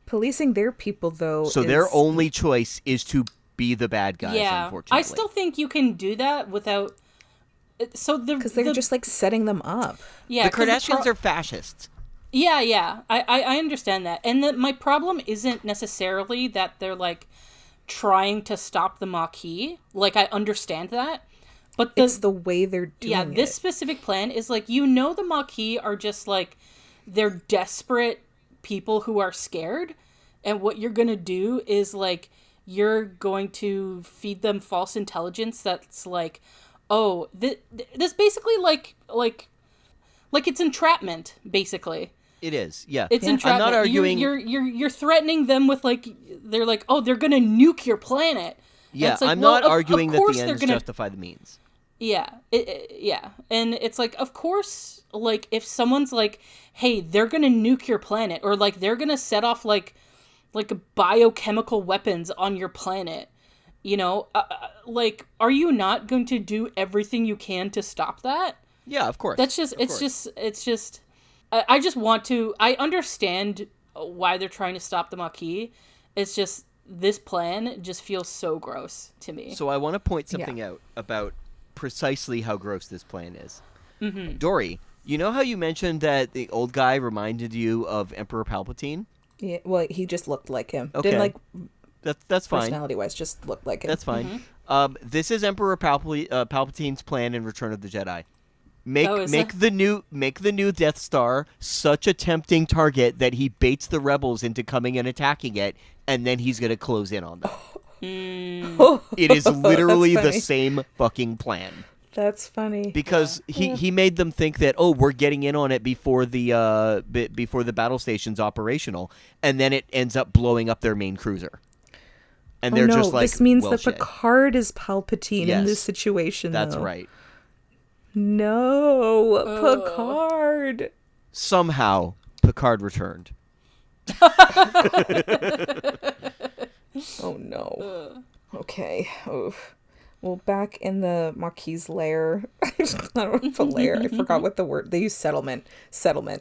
policing their people though. So their only choice is to be the bad guys. Yeah, unfortunately, I still think you can do that without. So because they're just like setting them up. Yeah, the Cardassians are fascists. Yeah. I understand that. And my problem isn't necessarily that they're, like, trying to stop the Maquis. Like, I understand that. But It's the way they're doing it. this specific plan is, like, the Maquis are just, like, they're desperate people who are scared. And what you're gonna do is, like, you're going to feed them false intelligence that's, like, oh, this basically, like it's entrapment, basically. It is, yeah. It's entrapment. I'm not arguing. You're threatening them with, like, they're like, oh, they're gonna nuke your planet. Yeah, like, I'm well, not arguing that the they're ends justify the means. Yeah, yeah, and it's like, of course, like, if someone's like, hey, they're gonna nuke your planet, or like they're gonna set off like biochemical weapons on your planet, like, are you not going to do everything you can to stop that? Yeah, of course. That's just, it's just, I just want to, I understand why they're trying to stop the Maquis. It's just, this plan just feels so gross to me. So I want to point something out about precisely how gross this plan is. Dory, you know how you mentioned that the old guy reminded you of Emperor Palpatine? Yeah, well, he just looked like him. Okay. Didn't, like, that's fine. personality-wise, just looked like him. That's fine. This is Emperor Palpatine's plan in Return of the Jedi. Make the new Death Star such a tempting target that he baits the rebels into coming and attacking it, and then he's gonna close in on them. It is literally the same fucking plan. That's funny. Because he made them think that, oh, we're getting in on it before the battle station's operational, and then it ends up blowing up their main cruiser. And they're just like, this means well, that shit. Picard is Palpatine in this situation. That's though. right. No, Picard. Somehow, Picard returned. Oh no. Okay. Oof. Well, back in the Maquis lair, I don't know if a lair, I forgot what the word, they use settlement,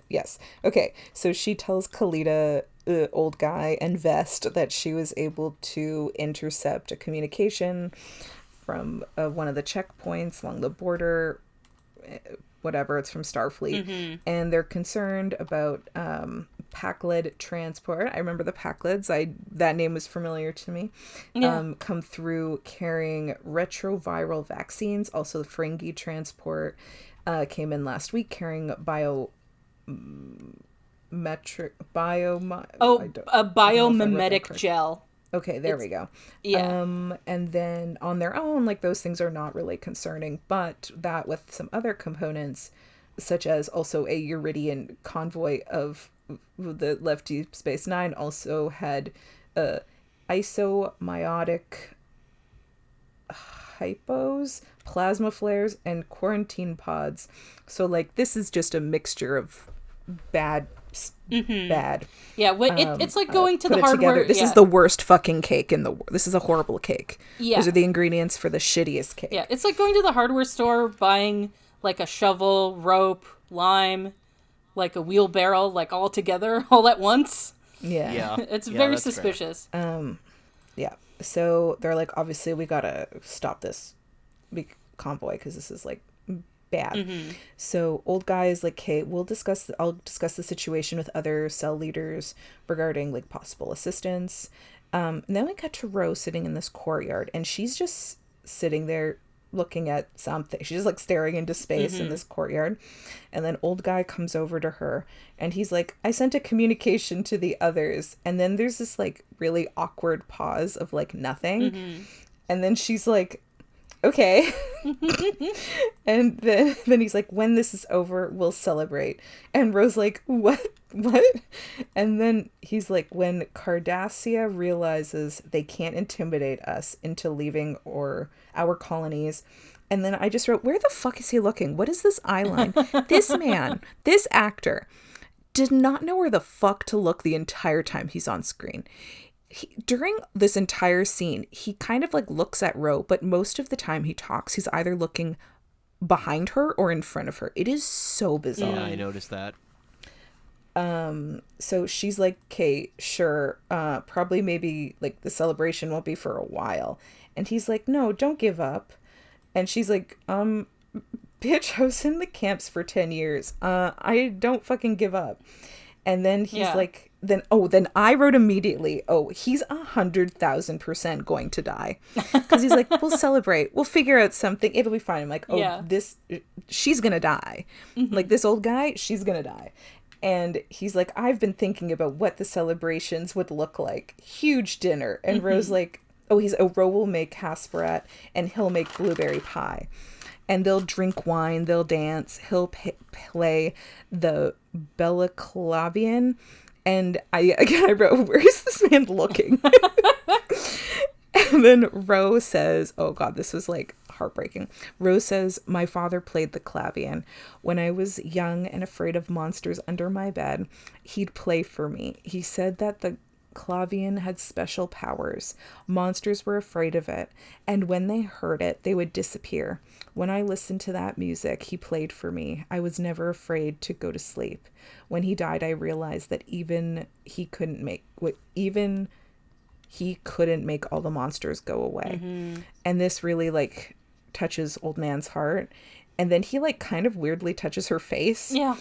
yes. Okay, so she tells Kalita, old guy, and Vest that she was able to intercept a communication from one of the checkpoints along the border, whatever, it's from Starfleet, and they're concerned about Paclid transport. I remember the Paclids. That name was familiar to me. Yeah. Come through carrying retroviral vaccines. Also, the Ferengi transport came in last week carrying a biomimetic gel. Okay, there we go. Yeah. And then on their own, like, those things are not really concerning, but that with some other components, such as also a Uridian convoy of the left Deep Space Nine, also had isomeiotic hypos, plasma flares, and quarantine pods. So, like, this is just a mixture of bad. Yeah, it's like going to put the it hardware. Together. This is the worst fucking cake in the world. This is a horrible cake. Yeah. Those are the ingredients for the shittiest cake. Yeah, it's like going to the hardware store, buying like a shovel, rope, lime, like a wheelbarrow, like all together, all at once. Yeah. It's very suspicious. Yeah. So they're like, obviously, we gotta stop this convoy because this is like bad. So old guy is like, hey, I'll discuss the situation with other cell leaders regarding like possible assistance. And then we got to Rose sitting in this courtyard, and she's just sitting there looking at something. She's just like staring into space in this courtyard. And then old guy comes over to her, and he's like, I sent a communication to the others. And then there's this like really awkward pause of like nothing. And then she's like, okay. And then he's like, when this is over, we'll celebrate. And Rose like, what? And then he's like, when Cardassia realizes they can't intimidate us into leaving or our colonies, And then I just wrote, where the fuck is he looking? What is this eye line? This man, this actor, did not know where the fuck to look the entire time he's on screen. During this entire scene, he kind of like looks at Ro, but most of the time he talks, he's either looking behind her or in front of her. It is so bizarre. Yeah, I noticed that. So she's like, okay, sure. Probably maybe like the celebration won't be for a while. And he's like, no, don't give up. And she's like, bitch, I was in the camps for 10 years. I don't fucking give up. And then he's like, then I wrote immediately, he's 100,000% going to die. Because he's like, we'll celebrate. We'll figure out something. It'll be fine. I'm like, she's going to die. Mm-hmm. Like this old guy, she's going to die. And he's like, I've been thinking about what the celebrations would look like. Huge dinner. And Ro's like, Ro will make hasperat and he'll make blueberry pie. And they'll drink wine, they'll dance, he'll play the balaclavian. And I wrote, where is this man looking? And then Ro says, oh God, this was like heartbreaking. Ro says, my father played the clavian. When I was young and afraid of monsters under my bed, he'd play for me. He said that the clavian had special powers. Monsters were afraid of it, and when they heard it, they would disappear. When I listened to that music he played for me, I was never afraid to go to sleep. When he died, I realized that even he couldn't make all the monsters go away. Mm-hmm. And this really like touches old man's heart. And then he like kind of weirdly touches her face. Yeah.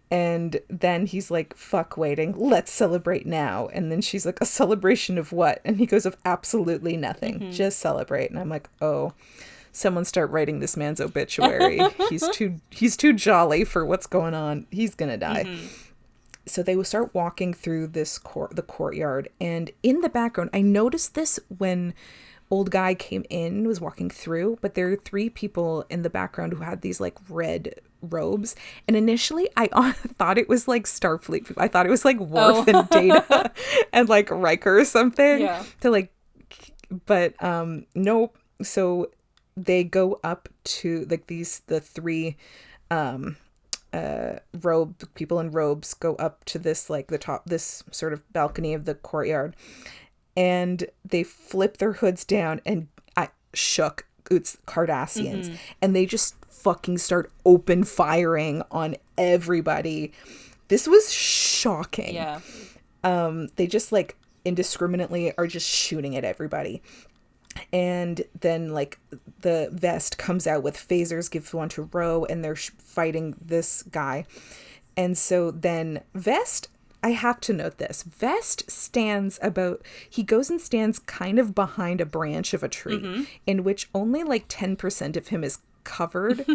And then he's like, fuck waiting, let's celebrate now. And then she's like, a celebration of what? And he goes, of absolutely nothing. Mm-hmm. Just celebrate. And I'm like, oh, someone start writing this man's obituary. He's too jolly for what's going on. He's gonna die. Mm-hmm. So they will start walking through this the courtyard. And in the background, I noticed this when old guy came in, was walking through, but there are 3 people in the background who had these like red robes. And initially I thought it was like Starfleet. I thought it was like Worf and Data and like Riker or something. Yeah. But nope. So they go up to like the 3 people in robes go up to this like the top, this sort of balcony of the courtyard, and they flip their hoods down, and I shook. It's Cardassians. Mm-hmm. And they just fucking start open firing on everybody. This was shocking. Yeah. They just like indiscriminately are just shooting at everybody. And then like the Vest comes out with phasers, gives one to Ro, and they're fighting this guy. And so then Vest, I have to note this, Vest he goes and stands kind of behind a branch of a tree, mm-hmm. in which only like 10% of him is covered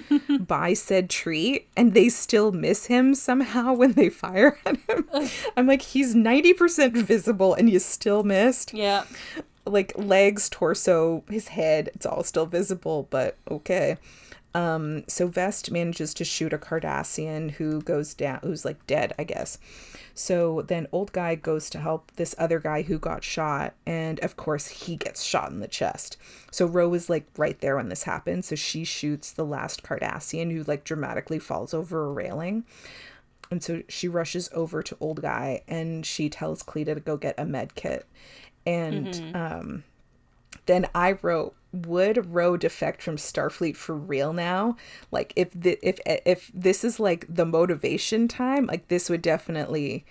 by said tree, and they still miss him somehow when they fire at him. I'm like, he's 90% visible and you still missed. Yeah. Like legs, torso, his head, it's all still visible, but okay. So Vest manages to shoot a Cardassian who goes down, who's like dead, I guess. So then old guy goes to help this other guy who got shot, and of course he gets shot in the chest. So Ro is like right there when this happens, so she shoots the last Cardassian who like dramatically falls over a railing. And so she rushes over to old guy and she tells Cleta to go get a med kit. And mm-hmm. Then I wrote, would Ro defect from Starfleet for real now? Like if this is like the motivation time, like this would definitely,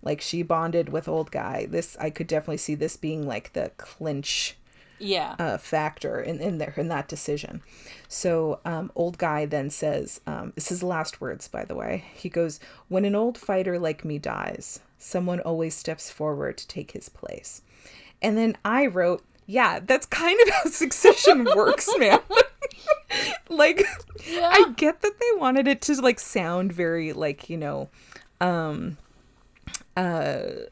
like she bonded with old guy. This, I could definitely see this being like the clinch factor in that decision. So old guy then says, this is the last words, by the way. He goes, when an old fighter like me dies, someone always steps forward to take his place. And then I wrote, yeah, that's kind of how Succession works, man. Like, yeah. I get that they wanted it to like sound very like, you know,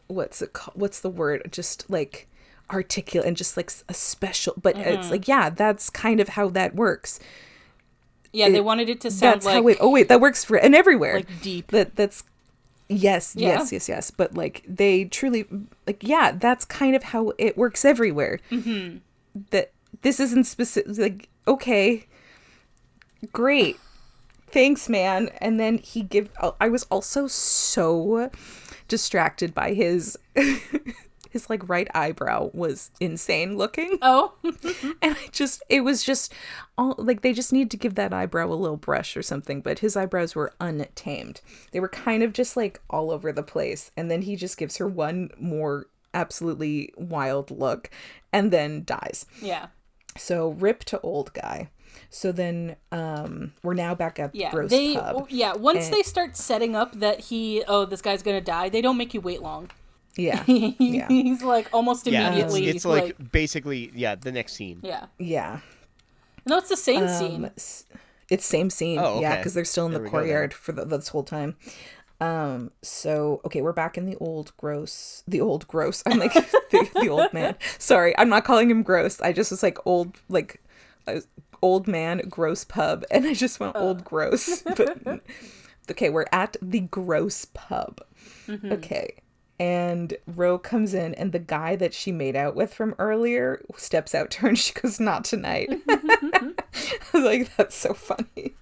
what's it called? What's the word? Just like articulate and just like a special, but mm-hmm. It's like, yeah, that's kind of how that works. Yeah, they wanted it to sound like, that works for and everywhere. Like deep. That's yes. But like they truly like, yeah, that's kind of how it works everywhere. Mm-hmm. That this isn't specific. Like, okay, great. Thanks, man. And then I was also so distracted by his his like right eyebrow was insane looking. Oh. And it was just all like they just need to give that eyebrow a little brush or something, but his eyebrows were untamed. They were kind of just like all over the place. And then he just gives her one more absolutely wild look and then dies. Yeah. So rip to old guy. So then we're now back at Gross Pub. Yeah, once they start setting up that this guy's gonna die, they don't make you wait long. Yeah. Yeah. He's like almost immediately. It's like basically, the next scene. Yeah. Yeah. No, it's the same scene. It's same scene. Oh, okay. Yeah, because they're still in the courtyard for this whole time. So okay, we're back in the old gross. I'm like the old man. Sorry, I'm not calling him gross. I just was like old man gross pub, and I just went old gross. But okay, we're at the gross pub. Mm-hmm. Okay. And Ro comes in, and the guy that she made out with from earlier steps out to her, and she goes, "Not tonight." I was like, that's so funny.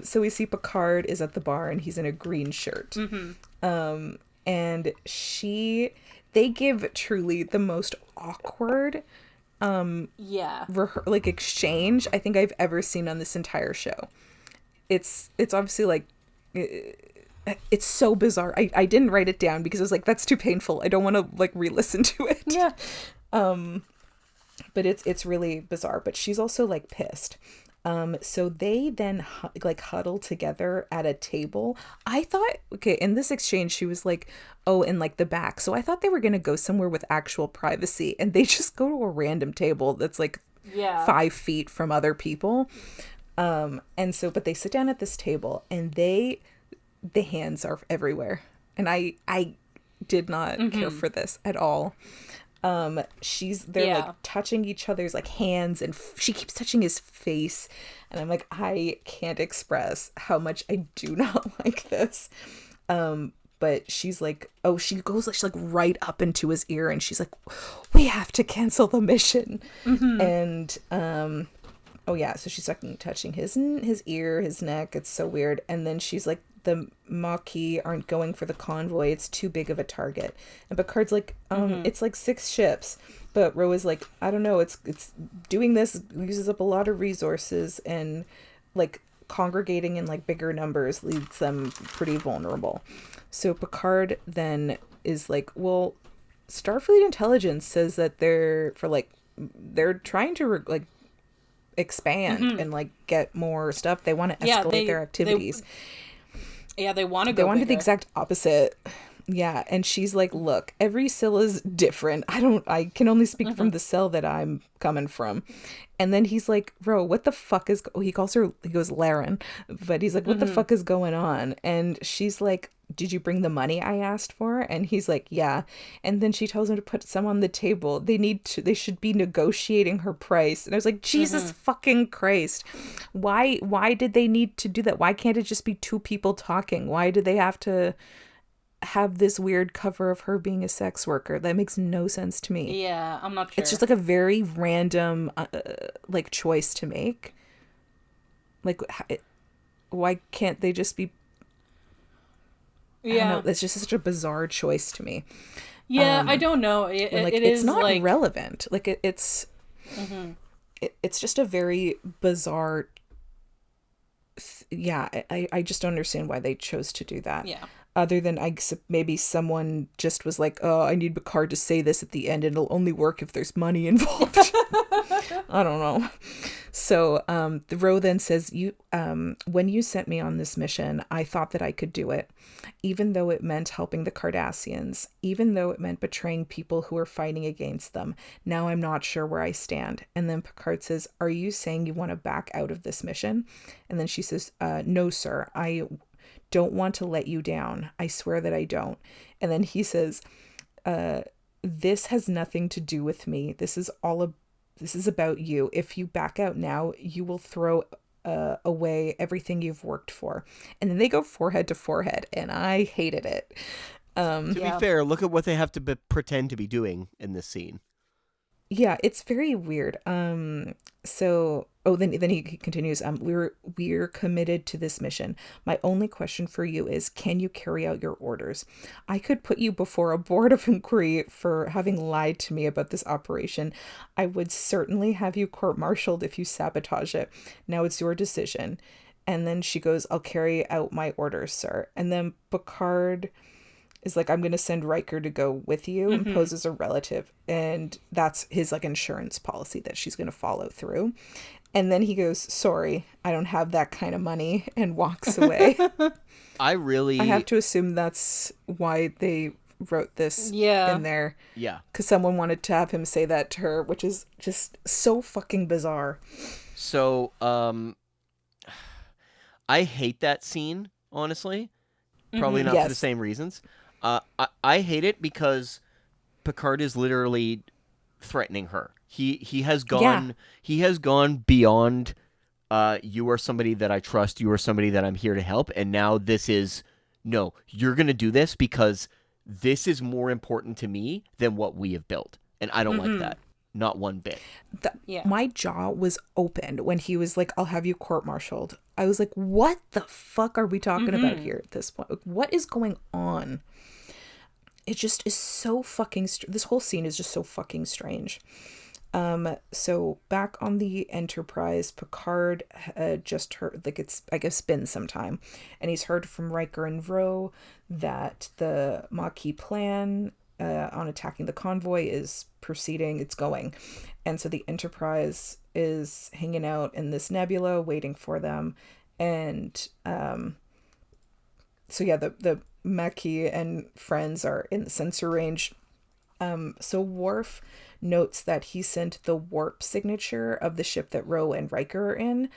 So we see Picard is at the bar, and he's in a green shirt. Mm-hmm. And they give truly the most awkward, exchange I think I've ever seen on this entire show. It's obviously like. It's so bizarre. I didn't write it down because I was like, that's too painful. I don't want to like re-listen to it. Yeah. But it's really bizarre. But she's also like pissed. So they then huddle together at a table. I thought, okay, in this exchange, she was like, oh, in like the back. So I thought they were going to go somewhere with actual privacy, and they just go to a random table that's like 5 feet from other people. But they sit down at this table, and the hands are everywhere. And I did not care for this at all. They're like touching each other's like hands, and she keeps touching his face. And I'm like, I can't express how much I do not like this. But she's like, she goes she's like right up into his ear, and she's like, we have to cancel the mission. Mm-hmm. And, so she's touching his ear, his neck. It's so weird. And then she's like, the Maquis aren't going for the convoy. It's too big of a target. And Picard's like, it's like 6 ships. But Ro is like, I don't know. It's doing this uses up a lot of resources, and like congregating in like bigger numbers leaves them pretty vulnerable. So Picard then is like, well, Starfleet intelligence says that they're trying to expand and like get more stuff. They want to escalate their activities. They want to go. They want to do the bigger. exact opposite. Yeah, and she's like, look, every cell is different. I can only speak from the cell that I'm coming from. And then he's like, Ro, what the fuck is... he goes Laren. But he's like, what the fuck is going on? And she's like, did you bring the money I asked for? And he's like, yeah. And then she tells him to put some on the table. They should be negotiating her price. And I was like, Jesus fucking Christ. Why did they need to do that? Why can't it just be 2 people talking? Why do they have to have this weird cover of her being a sex worker? That makes no sense to me. Yeah, I'm not sure. It's just like a very random choice to make. Like, why can't they just be... Yeah, I don't know, it's just such a bizarre choice to me. Yeah, I don't know. It's not relevant. Like it's just a very bizarre. I just don't understand why they chose to do that. Yeah. Other than maybe someone just was like, oh, I need Picard to say this at the end, and it'll only work if there's money involved. I don't know. So the Ro then says, when you sent me on this mission, I thought that I could do it, even though it meant helping the Cardassians, even though it meant betraying people who are fighting against them. Now I'm not sure where I stand. And then Picard says, are you saying you want to back out of this mission? And then she says, no, sir, I don't want to let you down. I swear that I don't. And then he says, this has nothing to do with me. This is about you. If you back out now, you will throw away everything you've worked for. And then they go forehead to forehead, and I hated it. To be fair, look at what they have to pretend to be doing in this scene. Yeah, it's very weird. Then he continues, we're committed to this mission. My only question for you is, can you carry out your orders? I could put you before a board of inquiry for having lied to me about this operation. I would certainly have you court-martialed if you sabotage it. Now it's your decision. And then she goes, I'll carry out my orders, sir. And then Picard is like, I'm going to send Riker to go with you and pose as a relative. And that's his like insurance policy that she's going to follow through. And then he goes, sorry, I don't have that kind of money, and walks away. I have to assume that's why they wrote this in there. Yeah. Because someone wanted to have him say that to her, which is just so fucking bizarre. So, I hate that scene, honestly. Probably not for the same reasons. I hate it because Picard is literally threatening her. He has gone beyond you are somebody that I trust, you are somebody that I'm here to help, and now this is no, you're going to do this because this is more important to me than what we have built. And I don't like that. Not one bit. My jaw was opened when he was like, I'll have you court-martialed. I was like, what the fuck are we talking about here at this point? What is going on? It just is so fucking... this whole scene is just so fucking strange. So back on the Enterprise, Picard just heard, like it's, I guess, been some time. And he's heard from Riker and Ro that the Maquis plan on attacking the convoy is proceeding, it's going. And so the Enterprise is hanging out in this nebula waiting for them. And the Maquis and friends are in the sensor range. So Worf notes that he sent the warp signature of the ship that Ro and Riker are in,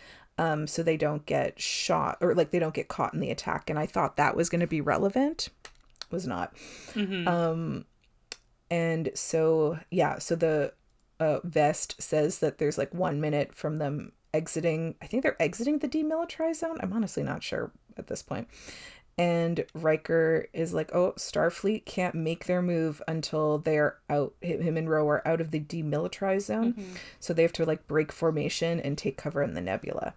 so they don't get shot, or like they don't get caught in the attack. And I thought that was going to be relevant. Was not. And so the Vest says that there's like 1 minute from them exiting. I think they're exiting the demilitarized zone. I'm honestly not sure at this point. And Riker is like, oh, Starfleet can't make their move until they're out. Him and Ro are out of the demilitarized zone. So they have to like break formation and take cover in the nebula.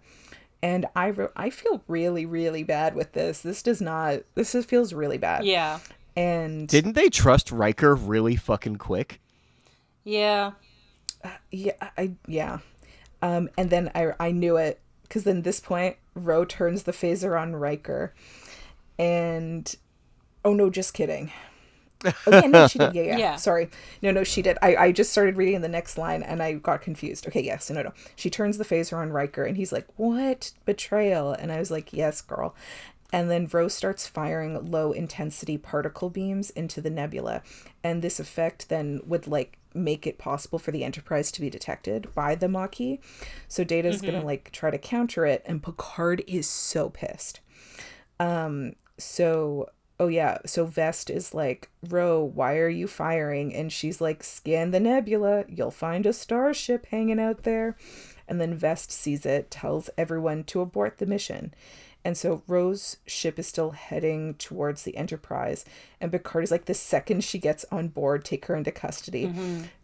And I feel really, really bad with this. This feels really bad. Yeah. And didn't they trust Riker really fucking quick? Yeah. Yeah. And then I knew it, because then this point, Ro turns the phaser on Riker. And, oh no, just kidding. Oh yeah, no, she did. Yeah. Sorry. No, she did. I just started reading the next line and I got confused. Okay, yes, no. She turns the phaser on Riker and he's like, what? Betrayal. And I was like, yes, girl. And then Ro starts firing low intensity particle beams into the nebula. And this effect then would like make it possible for the Enterprise to be detected by the Maquis. So Data's gonna like try to counter it, and Picard is so pissed. So Vest is like, Ro, why are you firing? And she's like, scan the nebula, you'll find a starship hanging out there. And then Vest sees it, tells everyone to abort the mission. And so Ro's ship is still heading towards the Enterprise. And Picard is like, the second she gets on board, take her into custody.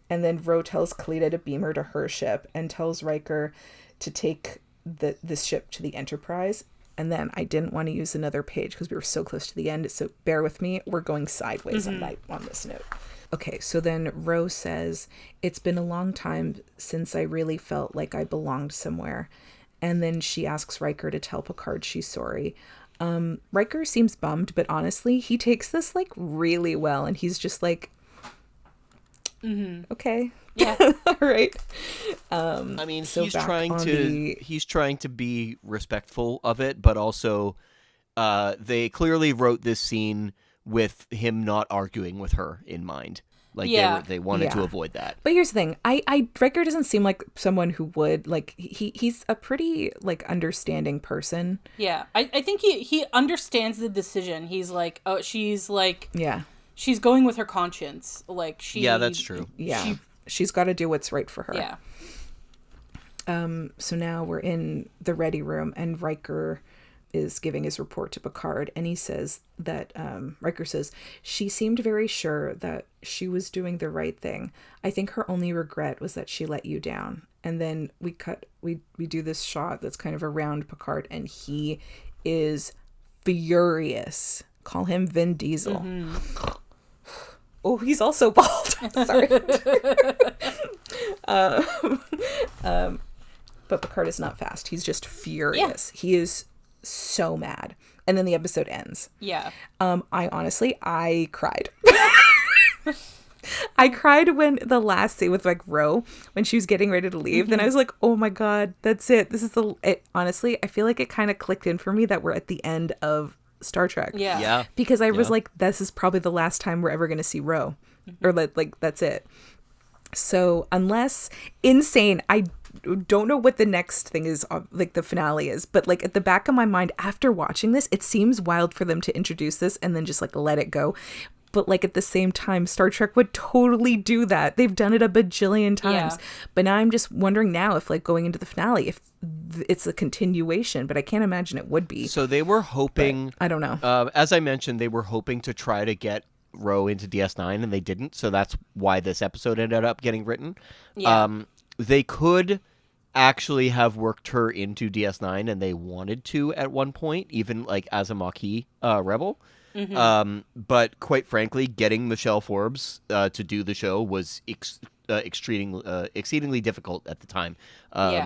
And then Ro tells Kalita to beam her to her ship and tells Riker to take this ship to the Enterprise. And then I didn't want to use another page because we were so close to the end. So bear with me. We're going sideways on this note. Okay, so then Ro says, it's been a long time since I really felt like I belonged somewhere. And then she asks Riker to tell Picard she's sorry. Riker seems bummed, but honestly, he takes this like really well. And he's just like, okay. Yeah. All right. I mean, so he's trying to be respectful of it, but also they clearly wrote this scene with him not arguing with her in mind. Like they wanted to avoid that. But here's the thing. Riker doesn't seem like someone who would like he's a pretty like understanding person. Yeah. I think he understands the decision. He's like, oh, she's like, yeah, she's going with her conscience. Like yeah, that's true. Yeah. She's got to do what's right for her. Yeah. So now we're in the ready room, and Riker is giving his report to Picard, and he says that Riker says she seemed very sure that she was doing the right thing. I think her only regret was that she let you down. And then we do this shot that's kind of around Picard, and he is furious. Call him Vin Diesel. Mm-hmm. Oh, he's also bald. Sorry. But Picard is not fast. He's just furious. Yeah. He is so mad. And then the episode ends. Yeah. I cried. I cried when the last scene with like Ro, when she was getting ready to leave. Mm-hmm. Then I was like, oh my God, that's it. This is honestly, I feel like it kind of clicked in for me that we're at the end of Star Trek. Yeah. Because I was like, this is probably the last time we're ever going to see Ro. Mm-hmm. Or like, that's it. So unless insane, I don't know what the next thing is, like the finale is, but like at the back of my mind after watching this, it seems wild for them to introduce this and then just like let it go. But like at the same time, Star Trek would totally do that. They've done it a bajillion times. Yeah. But now I'm just wondering now if like going into the finale, if it's a continuation, but I can't imagine it would be. So they were hoping, but I don't know. As I mentioned, they were hoping to try to get Ro into DS9 and they didn't. So that's why this episode ended up getting written. Yeah. They could actually have worked her into DS9 and they wanted to at one point, even like as a Maquis rebel. Mm-hmm. But quite frankly, getting Michelle Forbes to do the show was exceedingly difficult at the time.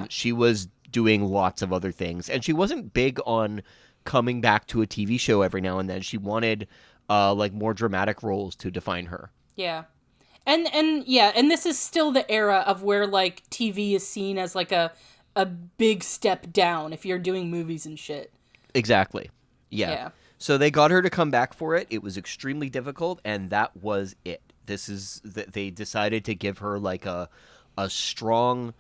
She was doing lots of other things, and she wasn't big on coming back to a TV show every now and then. She wanted like more dramatic roles to define her. Yeah. And this is still the era of where like TV is seen as like a big step down if you're doing movies and shit. Exactly. Yeah. So they got her to come back for it. It was extremely difficult, and that was it. They decided to give her like a strong,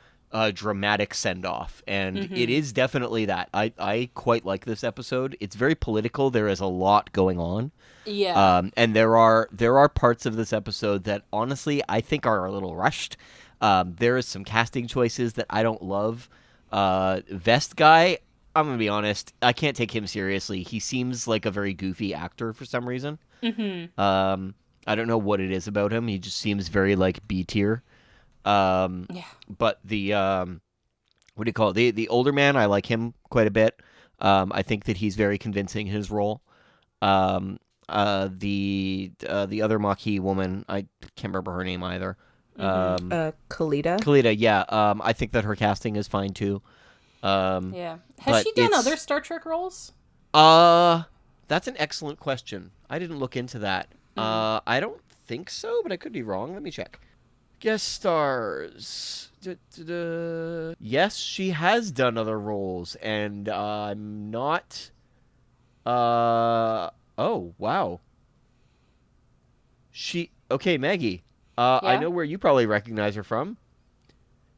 dramatic send-off, and it is definitely that. I quite like this episode. It's very political. There is a lot going on. Yeah. And there are parts of this episode that honestly I think are a little rushed. There is some casting choices that I don't love. Vest guy, I'm going to be honest, I can't take him seriously. He seems like a very goofy actor for some reason. Mm-hmm. I don't know what it is about him. He just seems very like B tier. But the what do you call it? The older man, I like him quite a bit. I think that he's very convincing in his role. The other Maquis woman, I can't remember her name either. Kalita. Kalita, yeah. I think that her casting is fine too. Has she done other Star Trek roles? That's an excellent question. I didn't look into that. I don't think so, but I could be wrong. Let me check. Guest stars. Yes, she has done other roles, and I'm not. Oh wow. Okay, Maggie. I know where you probably recognize her from.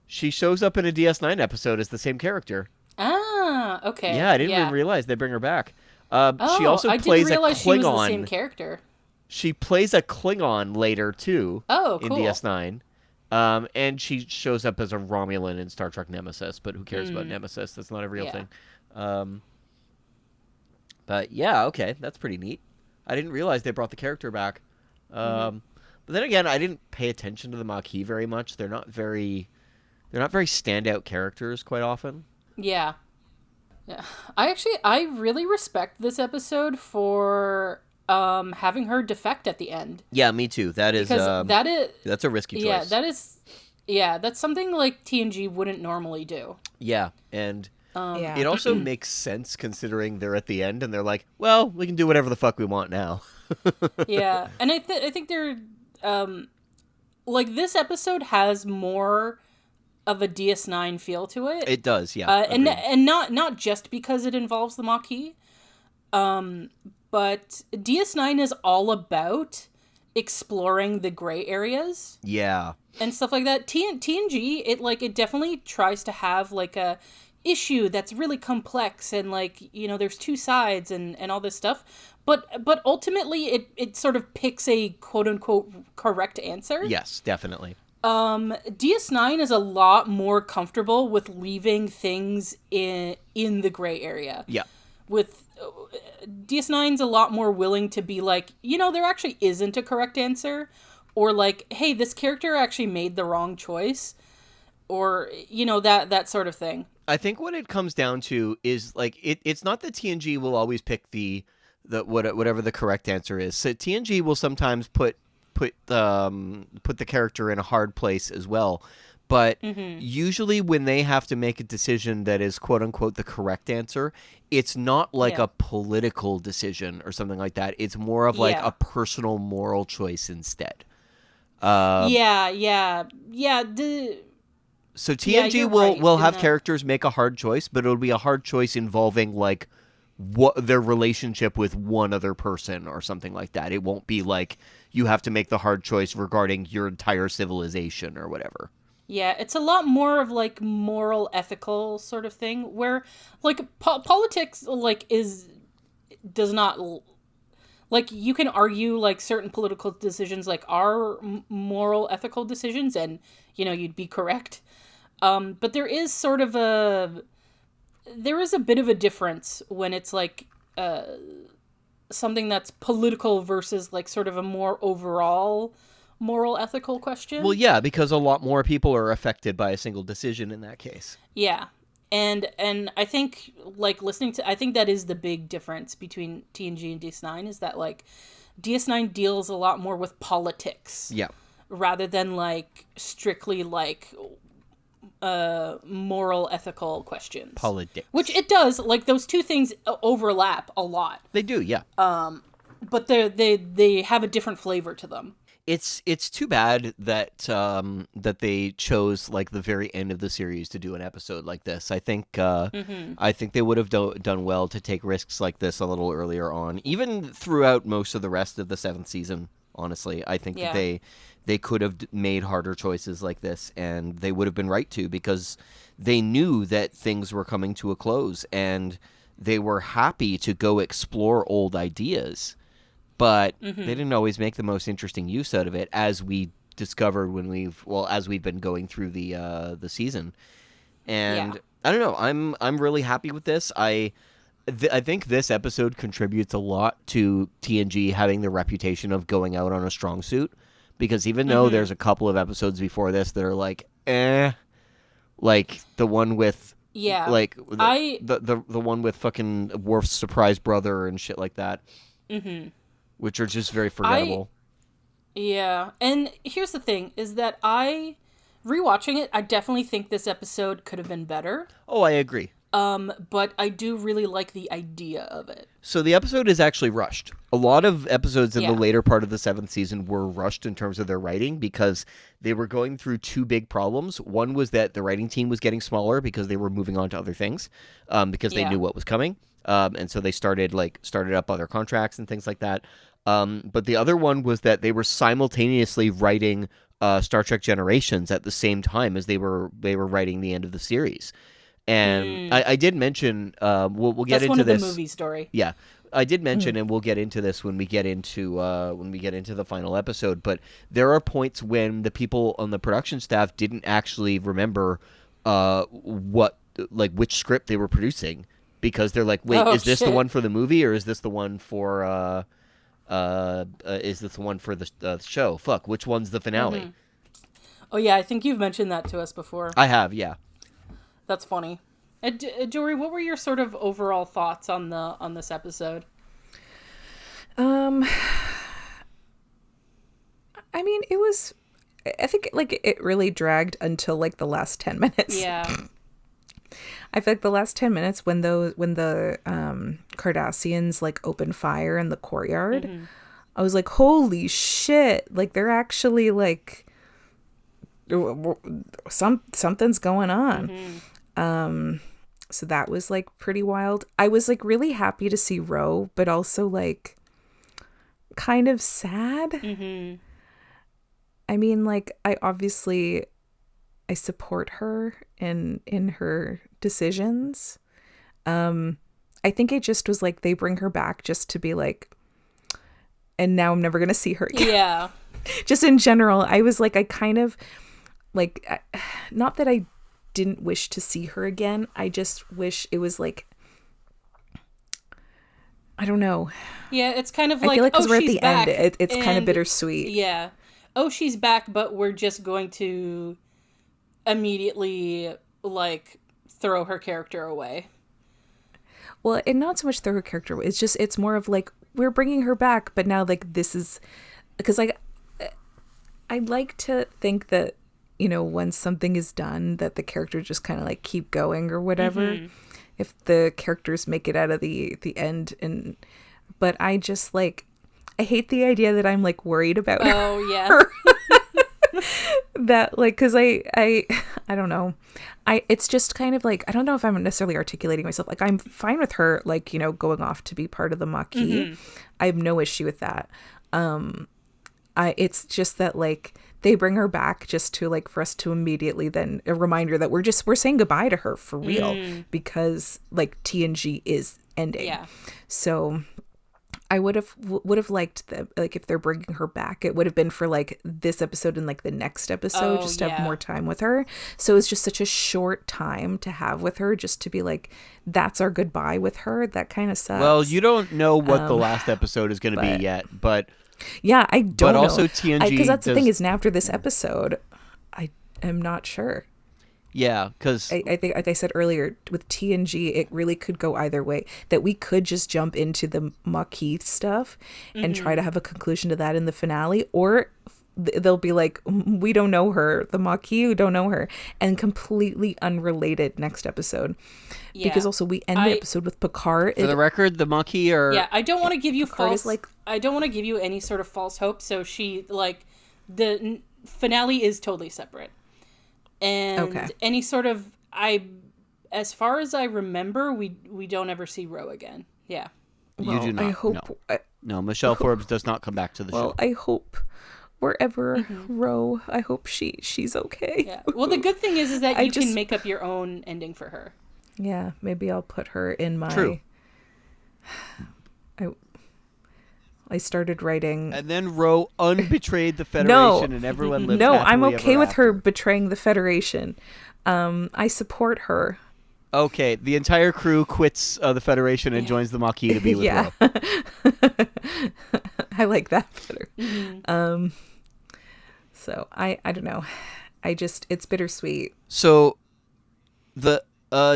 She shows up in a DS9 episode as the same character. Ah, okay. Yeah, I didn't even realize they bring her back. She also I plays didn't realize a Klingon. She was the same character. She plays a Klingon later too. Oh, cool. In DS9. And she shows up as a Romulan in Star Trek Nemesis, but who cares about Nemesis? That's not a real thing. But yeah, okay, that's pretty neat. I didn't realize they brought the character back. But then again, I didn't pay attention to the Maquis very much. They're not very standout characters quite often. Yeah. I really respect this episode for having her defect at the end. Yeah, me too. That's a risky choice. That's something like TNG wouldn't normally do. Yeah, and it also makes sense considering they're at the end and they're like, well, we can do whatever the fuck we want now. Yeah, and I think they're like this episode has more of a DS9 feel to it. It does, yeah. And not just because it involves the Maquis, but DS9 is all about exploring the gray areas. Yeah. And stuff like that. TNG, it definitely tries to have like a issue that's really complex and like, you know, there's two sides and all this stuff. But ultimately it sort of picks a quote unquote correct answer. Yes, definitely. DS9 is a lot more comfortable with leaving things in the gray area. Yeah. with DS9's a lot more willing to be like, there actually isn't a correct answer, or like, hey, this character actually made the wrong choice, or that sort of thing. I think what it comes down to is like it's not that TNG will always pick the whatever the correct answer is. So TNG will sometimes put the character in a hard place as well. But usually when they have to make a decision that is quote unquote the correct answer, it's not like a political decision or something like that. It's more of like a personal moral choice instead. So TNG will have characters make a hard choice, but it'll be a hard choice involving like what their relationship with one other person or something like that. It won't be like you have to make the hard choice regarding your entire civilization or whatever. Yeah, it's a lot more of like moral, ethical sort of thing, where like politics like does not like, you can argue like certain political decisions like are moral, ethical decisions, and you'd be correct. But there is a bit of a difference when it's like something that's political versus like sort of a more overall moral, ethical question. Well, yeah, because a lot more people are affected by a single decision in that case. Yeah. And I think like I think that is the big difference between TNG and DS9, is that like DS9 deals a lot more with politics. Yeah. Rather than like strictly like moral, ethical questions. Politics. Which it does, like those two things overlap a lot. They do, yeah. But they have a different flavor to them. It's too bad that that they chose like the very end of the series to do an episode like this. I think they would have done well to take risks like this a little earlier on, even throughout most of the rest of the 7th season. Honestly, I think that they could have made harder choices like this, and they would have been right to, because they knew that things were coming to a close, and they were happy to go explore old ideas. But they didn't always make the most interesting use out of it, as we discovered as we've been going through the season. And I don't know, I'm really happy with this. I think this episode contributes a lot to TNG having the reputation of going out on a strong suit, because even though there's a couple of episodes before this that are like like the one with like the one with fucking Worf's surprise brother and shit like that. Which are just very forgettable. And here's the thing, is that rewatching it, I definitely think this episode could have been better. Oh, I agree. But I do really like the idea of it. So the episode is actually rushed. A lot of episodes in the later part of the 7th season were rushed in terms of their writing, because they were going through two big problems. One was that the writing team was getting smaller because they were moving on to other things, because they knew what was coming. And so they started up other contracts and things like that. But the other one was that they were simultaneously writing Star Trek Generations at the same time as they were writing the end of the series. And I did mention we'll get That's into one of this. the movie story. Yeah, I did mention, and we'll get into this when we get into the final episode. But there are points when the people on the production staff didn't actually remember which script they were producing, because they're like, wait, is this the one for the movie, or is this the one for the show? Fuck, which one's the finale? Oh yeah, I think you've mentioned that to us before. I have, yeah. That's funny. Dory, what were your sort of overall thoughts on this episode? I mean, I think like it really dragged until like the last 10 minutes. Yeah. I feel like the last 10 minutes when the Cardassians like open fire in the courtyard, I was like, holy shit, like they're actually like something's going on. So that was like pretty wild. I was like really happy to see Ro, but also like kind of sad. I mean, like I support her in her decisions. I think it just was like they bring her back just to be like, and now I'm never gonna see her again. Yeah. Just in general, I was like, I kind of like, not that I didn't wish to see her again. I just wish it was like I don't know. Yeah, it's kind of I like, feel like because we're at she's the back, end, it's kind of and bittersweet. yeah, oh, she's back, but we're just going to immediately like throw her character away. Well, and not so much throw her character away. It's more of like, we're bringing her back, but now like this is because like I'd like to think that, you know, when something is done, that the character just kind of like keep going or whatever. If the characters make it out of the end, and but I just like, I hate the idea that I'm like worried about Oh yeah. her. That like, because I don't know, it's just kind of like, I don't know if I'm necessarily articulating myself. Like, I'm fine with her, like, you know, going off to be part of the Maquis. I have no issue with that. It's just that like they bring her back just to like, for us to immediately then a reminder that we're saying goodbye to her for real, because like TNG is ending. Yeah. So I would have liked that, like, if they're bringing her back, it would have been for like this episode and like the next episode, just to have more time with her. So it's just such a short time to have with her, just to be like, that's our goodbye with her. That kind of sucks. Well, you don't know what the last episode is going to be yet, but yeah, I don't but know. also TNG, because that's the thing, is now after this episode, I am not sure. Yeah, because I think, like I said earlier, with TNG, it really could go either way. That we could just jump into the Maquis stuff and try to have a conclusion to that in the finale, or they'll be like, we don't know her, the Maquis, we don't know her, and completely unrelated next episode. Yeah. Because also we end the episode with Picard. For the record, the Maquis are... Yeah, I don't want to give you Picard false... I don't want to give you any sort of false hope, so she, like, the finale is totally separate. And any sort of, as far as I remember, we don't ever see Ro again. Yeah. You do not. I hope. No, Michelle Forbes does not come back to the show. Well, I hope wherever Ro, I hope she's okay. Yeah. Well, the good thing is that you can make up your own ending for her. Yeah, maybe I'll put her in my... True. I started writing... And then Ro unbetrayed the Federation and everyone lived No, happily I'm okay ever with after. her betraying the Federation. I support her. Okay, the entire crew quits the Federation and joins the Maquis to be with Ro. I like that better. So I don't know. It's bittersweet. So the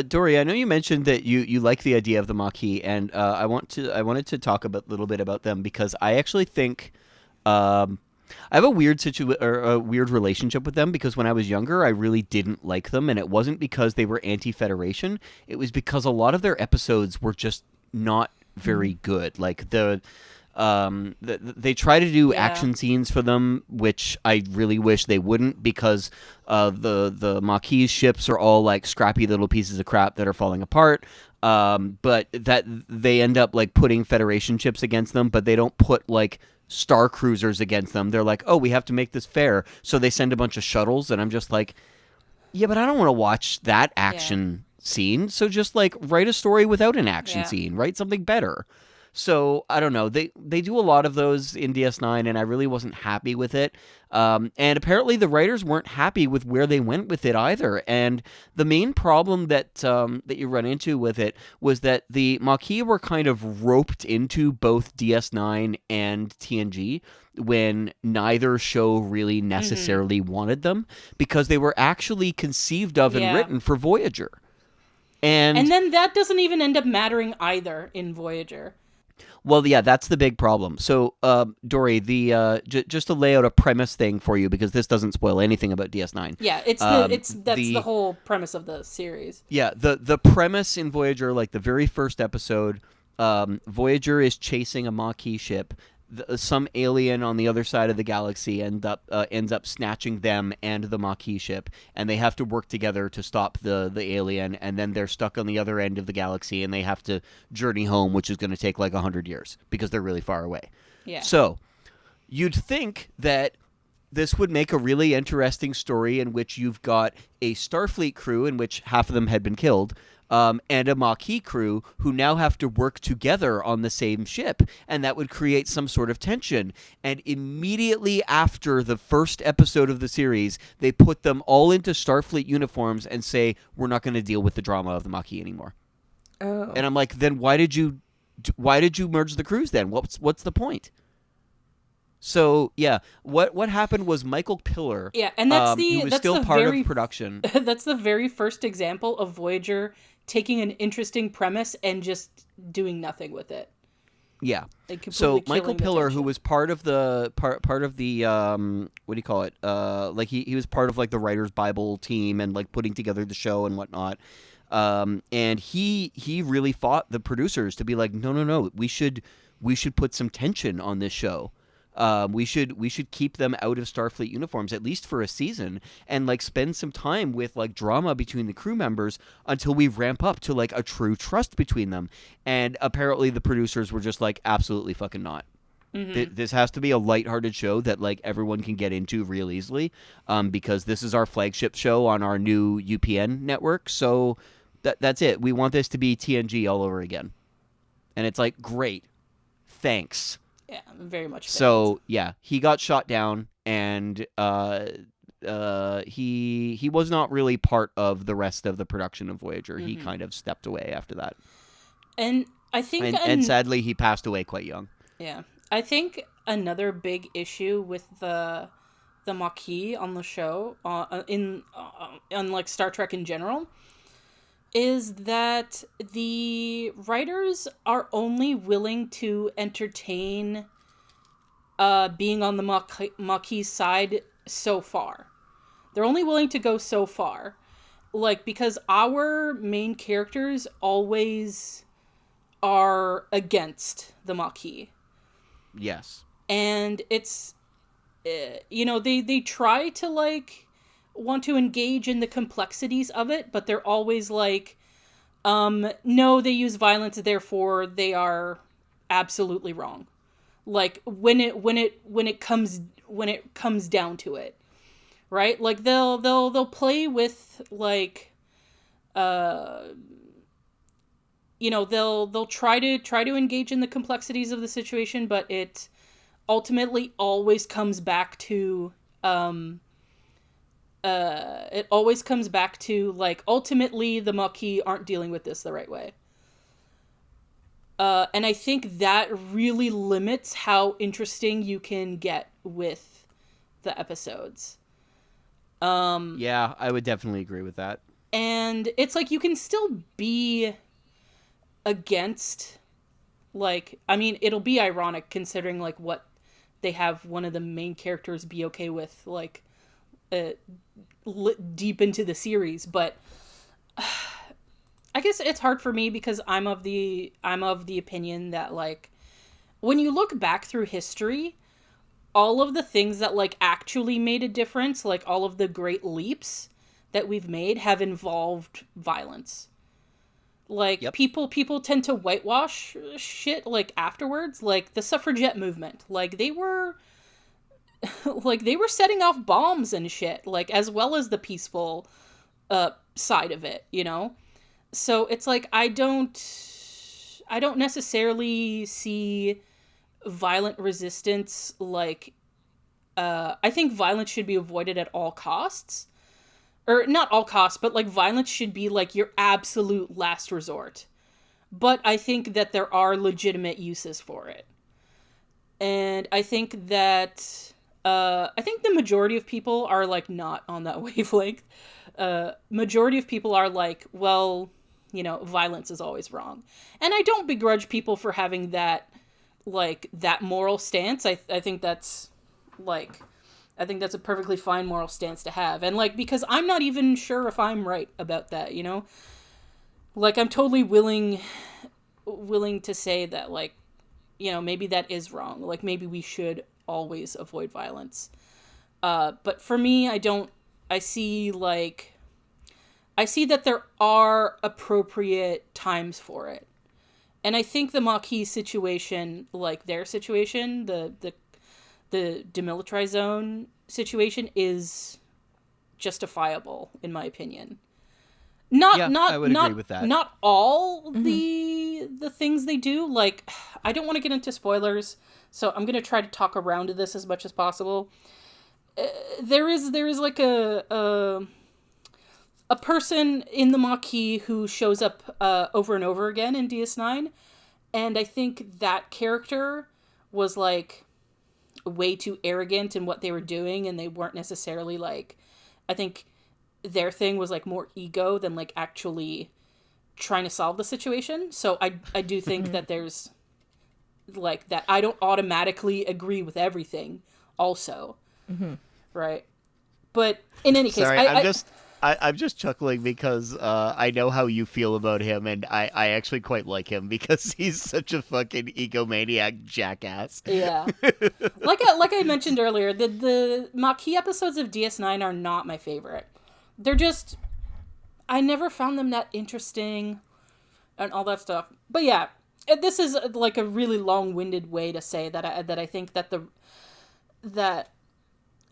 Dory, I know you mentioned that you like the idea of the Maquis, and I wanted to talk a little bit about them, because I actually think I have a weird a weird relationship with them, because when I was younger, I really didn't like them, and it wasn't because they were anti-Federation. It was because a lot of their episodes were just not very good. Like they try to do action scenes for them, which I really wish they wouldn't, because the Maquis ships are all like scrappy little pieces of crap that are falling apart. But that they end up like putting Federation ships against them, but they don't put like star cruisers against them. They're like, oh, we have to make this fair, so they send a bunch of shuttles, and I'm just like, yeah, but I don't want to watch that action scene. So just like write a story without an action scene, write something better. So I don't know. They do a lot of those in DS9, and I really wasn't happy with it. And apparently the writers weren't happy with where they went with it either. And the main problem that that you run into with it was that the Maquis were kind of roped into both DS9 and TNG when neither show really necessarily wanted them, because they were actually conceived of and written for Voyager. And then that doesn't even end up mattering either in Voyager. Well, yeah, that's the big problem. So, Dory, just to lay out a premise thing for you, because this doesn't spoil anything about DS9. Yeah, that's the whole premise of the series. Yeah, the premise in Voyager, like the very first episode, Voyager is chasing a Maquis ship. Some alien on the other side of the galaxy ends up snatching them and the Maquis ship, and they have to work together to stop the alien, and then they're stuck on the other end of the galaxy, and they have to journey home, which is going to take like 100 years because they're really far away. Yeah. So you'd think that this would make a really interesting story in which you've got a Starfleet crew in which half of them had been killed, and a Maquis crew who now have to work together on the same ship, and that would create some sort of tension. And immediately after the first episode of the series, they put them all into Starfleet uniforms and say, we're not going to deal with the drama of the Maquis anymore. Oh. And I'm like, then why did you why did you merge the crews then? What's the point? So yeah, what happened was Michael Piller, Yeah, and who was still part of production. That's the very first example of Voyager taking an interesting premise and just doing nothing with it. Yeah. Like So completely Michael killing the Piller, who tension. was part of the part of the what do you call it? Like he was part of like the Writers Bible team and like putting together the show and whatnot. And he really fought the producers to be like, no, we should put some tension on this show. We should keep them out of Starfleet uniforms at least for a season, and like spend some time with like drama between the crew members until we ramp up to like a true trust between them. And apparently the producers were just like, absolutely fucking not. This has to be a lighthearted show that like everyone can get into real easily, because this is our flagship show on our new UPN network. So that's it. We want this to be TNG all over again. And it's like, great, thanks. Yeah, very much. So yeah, he got shot down, and he was not really part of the rest of the production of Voyager. He kind of stepped away after that, And I think, and sadly, he passed away quite young. yeah, I think another big issue with the Maquis on the show, on like Star Trek in general, is that the writers are only willing to entertain being on the Maquis side so far. They're only willing to go so far. Like, because our main characters always are against the Maquis. Yes. And it's, they try to, like, want to engage in the complexities of it, but they're always like, no, they use violence, therefore they are absolutely wrong. Like when it comes down to it, right? Like they'll play with like, they'll try to engage in the complexities of the situation, but it ultimately always comes back to like, ultimately the Maquis aren't dealing with this the right way. And I think that really limits how interesting you can get with the episodes. Yeah, I would definitely agree with that. And it's like you can still be against, like, I mean, it'll be ironic considering like what they have one of the main characters be okay with, like, deep into the series, but I guess it's hard for me because I'm of the opinion that, like, when you look back through history, all of the things that like actually made a difference, like all of the great leaps that we've made, have involved violence. Like, Yep. people tend to whitewash shit like afterwards, like the suffragette movement. Like they were like they were setting off bombs and shit, like, as well as the peaceful side of it, you know? So it's like I don't necessarily see violent resistance like I think violence should be avoided at all costs. Or not all costs, but like violence should be like your absolute last resort. But I think that there are legitimate uses for it. And I think that I think the majority of people are like not on that wavelength. Majority of people are like, well, violence is always wrong. And I don't begrudge people for having that, like, that moral stance. I think that's, like, I think that's a perfectly fine moral stance to have. And, like, because I'm not even sure if I'm right about that, Like, I'm totally willing to say that, like, maybe that is wrong. Like, maybe we should always avoid violence. But for me, I see that there are appropriate times for it. And I think the Maquis situation, like their situation, the demilitarized zone situation, is justifiable in my opinion. I would agree with that. Not all the things they do. Like, I don't want to get into spoilers, so I'm gonna try to talk around to this as much as possible. There is like a person in the Maquis who shows up over and over again in DS9, And I think that character was like way too arrogant in what they were doing, and they weren't necessarily like, I think their thing was like more ego than like actually trying to solve the situation. So I do think that there's like that I don't automatically agree with everything also. Right. But in any case, Sorry, I'm just chuckling because I know how you feel about him, and I actually quite like him because he's such a fucking egomaniac jackass. Yeah. Like I mentioned earlier, the Maquis episodes of DS9 are not my favorite. They're just, I never found them that interesting and all that stuff. But yeah, this is like a really long-winded way to say that I think that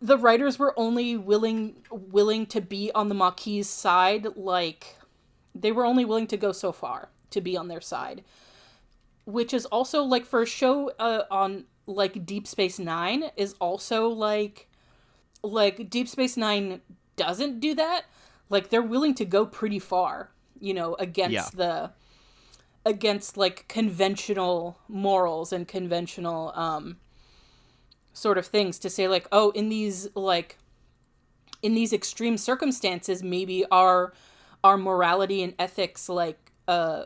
the writers were only willing to be on the Maquis side, like they were only willing to go so far to be on their side, which is also like for a show on like Deep Space Nine is also like Deep Space Nine doesn't do that. Like they're willing to go pretty far, against against like conventional morals and conventional sort of things, to say like, oh, in these extreme circumstances, maybe our morality and ethics like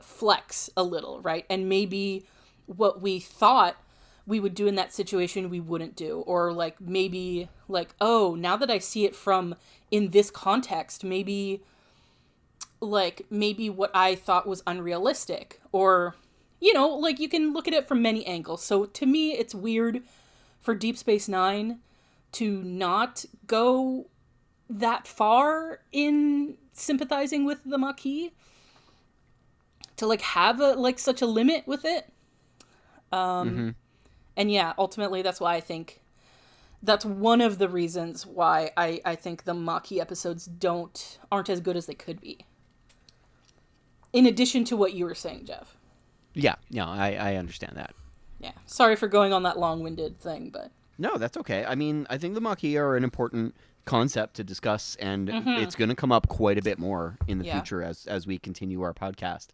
flex a little, right? And maybe what we thought we would do in that situation we wouldn't do, or like maybe like, oh, now that I see it from in this context, maybe what I thought was unrealistic, or like you can look at it from many angles. So to me it's weird for Deep Space Nine to not go that far in sympathizing with the Maquis, to like have such a limit with it. And yeah, ultimately that's why I think that's one of the reasons why I think the Maquis episodes aren't as good as they could be. In addition to what you were saying, Jeff. Yeah, no, I understand that. Yeah, sorry for going on that long-winded thing, but... No, that's okay. I mean, I think the Maquis are an important concept to discuss, and it's going to come up quite a bit more in the future as we continue our podcast.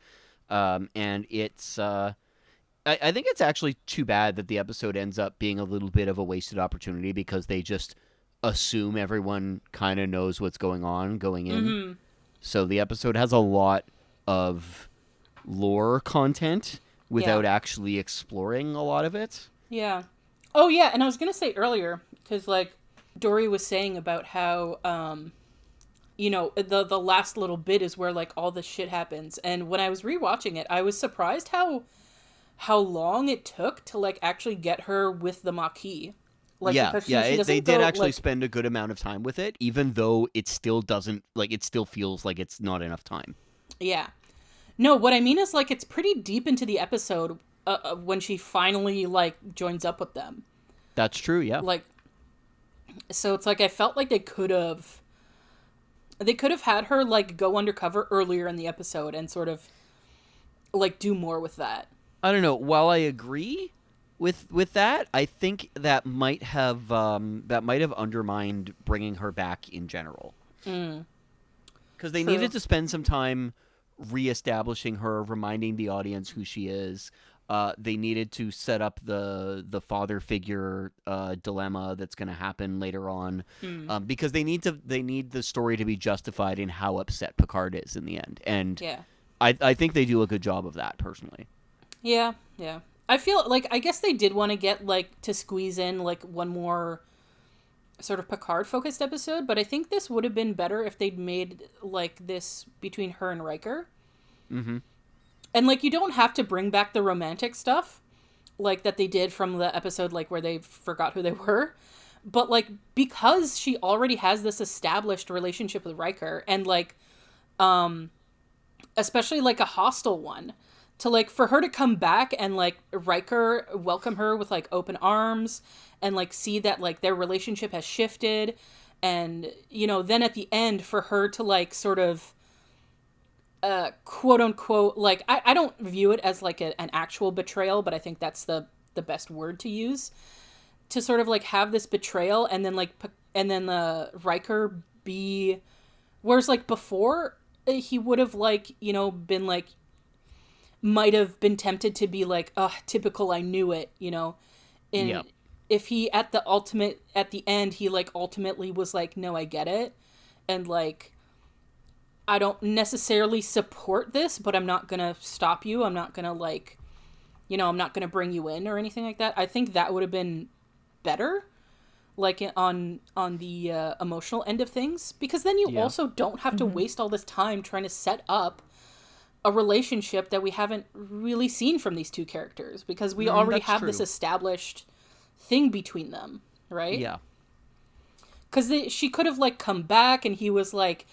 And it's... I think it's actually too bad that the episode ends up being a little bit of a wasted opportunity, because they just assume everyone kind of knows what's going on going in. So the episode has a lot of lore content without actually exploring a lot of it. Yeah. Oh, yeah, and I was going to say earlier, because, like, Dory was saying about how, the last little bit is where, like, all this shit happens. And when I was rewatching it, I was surprised how long it took to, like, actually get her with the Maquis. Like, they did actually spend a good amount of time with it, even though it still doesn't, like, it still feels like it's not enough time. Yeah. No, what I mean is, like, it's pretty deep into the episode when she finally, like, joins up with them. That's true, yeah. Like, so it's like I felt like they could have had her, like, go undercover earlier in the episode and sort of, like, do more with that. I don't know. While I agree with that, I think that might have undermined bringing her back in general. Because they needed to spend some time reestablishing her, reminding the audience who she is. They needed to set up the father figure dilemma that's going to happen later on, because they need the story to be justified in how upset Picard is in the end. And I think they do a good job of that, personally. Yeah. I feel like, I guess they did want to get, like, to squeeze in, like, one more sort of Picard-focused episode, but I think this would have been better if they'd made, like, this between her and Riker. Mm-hmm. And, like, you don't have to bring back the romantic stuff, like, that they did from the episode, like, where they forgot who they were. But, like, because she already has this established relationship with Riker, and, like, especially, like, a hostile one, to, like, for her to come back and, like, Riker welcome her with, like, open arms, and, like, see that, like, their relationship has shifted, and, then at the end for her to, like, sort of quote unquote, like, I don't view it as, like, an actual betrayal, but I think that's the best word to use, to sort of, like, have this betrayal, and then, like, and then the Riker be, whereas, like, before he would have, like, been, like, might have been tempted to be like, oh, typical, I knew it, And Yep. if he, at the end, he, like, ultimately was like, no, I get it. And, like, I don't necessarily support this, but I'm not gonna stop you. I'm not gonna, like, I'm not gonna bring you in or anything like that. I think that would have been better, like, on the emotional end of things. Because then you also don't have to waste all this time trying to set up a relationship that we haven't really seen from these two characters, because we already have this established thing between them, right? Yeah. Because she could have, like, come back and he was like,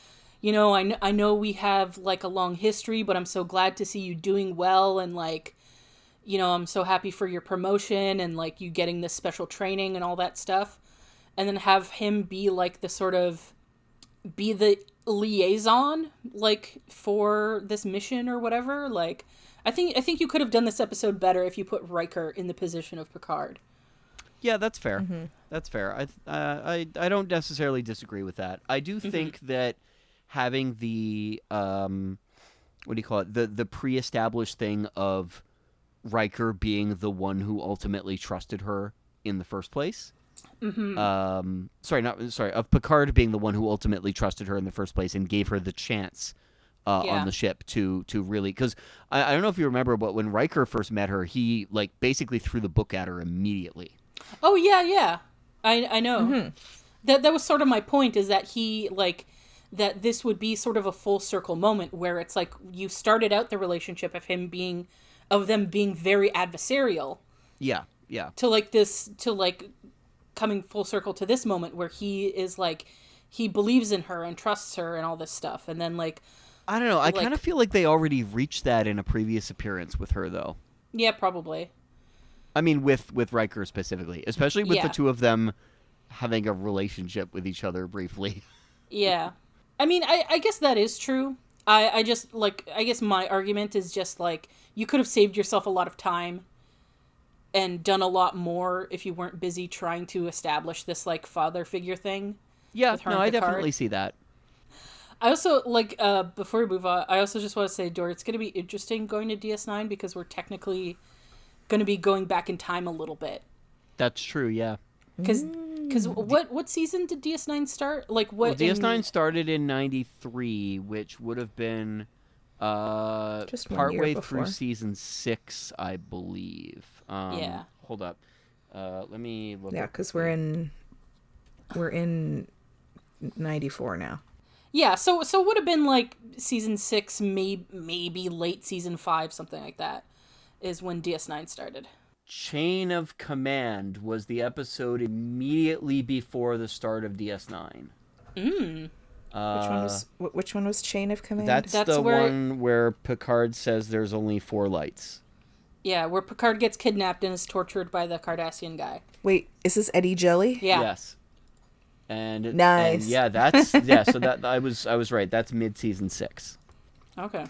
I know we have, like, a long history, but I'm so glad to see you doing well, and, like, I'm so happy for your promotion and, like, you getting this special training and all that stuff. And then have him be, like, be the liaison, like, for this mission or whatever. Like, I think you could have done this episode better if you put Riker in the position of Picard. Yeah, that's fair. That's fair. I don't necessarily disagree with that. I do think that having the what do you call it, the pre-established thing of Riker being the one who ultimately trusted her in the first place. Of Picard being the one who ultimately trusted her in the first place and gave her the chance on the ship to really, because I don't know if you remember, but when Riker first met her, he, like, basically threw the book at her immediately. Oh yeah, I know. That was sort of my point, is that he, like, that this would be sort of a full circle moment where it's like you started out the relationship of them being very adversarial. Yeah. To coming full circle to this moment where he is, like, he believes in her and trusts her and all this stuff. And then, like, I don't know. I kind of feel like they already reached that in a previous appearance with her, though. Yeah, probably. I mean, with Riker specifically, especially with the two of them having a relationship with each other briefly. Yeah. I mean, I guess that is true. I just, like, I guess my argument is just, like, you could have saved yourself a lot of time and done a lot more if you weren't busy trying to establish this, like, father figure thing. Yeah, no, I definitely see that. I also, like, before we move on, I also just want to say, Dory, it's going to be interesting going to DS9 because we're technically going to be going back in time a little bit. That's true, yeah. Because what season did DS9 start? Like, what? Well, DS9 started in 93, which would have been just partway through season 6, I believe. Yeah. Hold up. Let me look. Yeah, because we're in 94 now. Yeah, so it would have been like season 6, maybe late season 5, something like that, is when DS9 started. Chain of Command was the episode immediately before the start of DS9. Which one was Chain of Command? That's the one where Picard says there's only 4 lights. Yeah, where Picard gets kidnapped and is tortured by the Cardassian guy. Wait, is this Eddie Jelly? Yeah. Yes. And nice. And yeah, that's so that I was right. That's mid-season 6. Okay.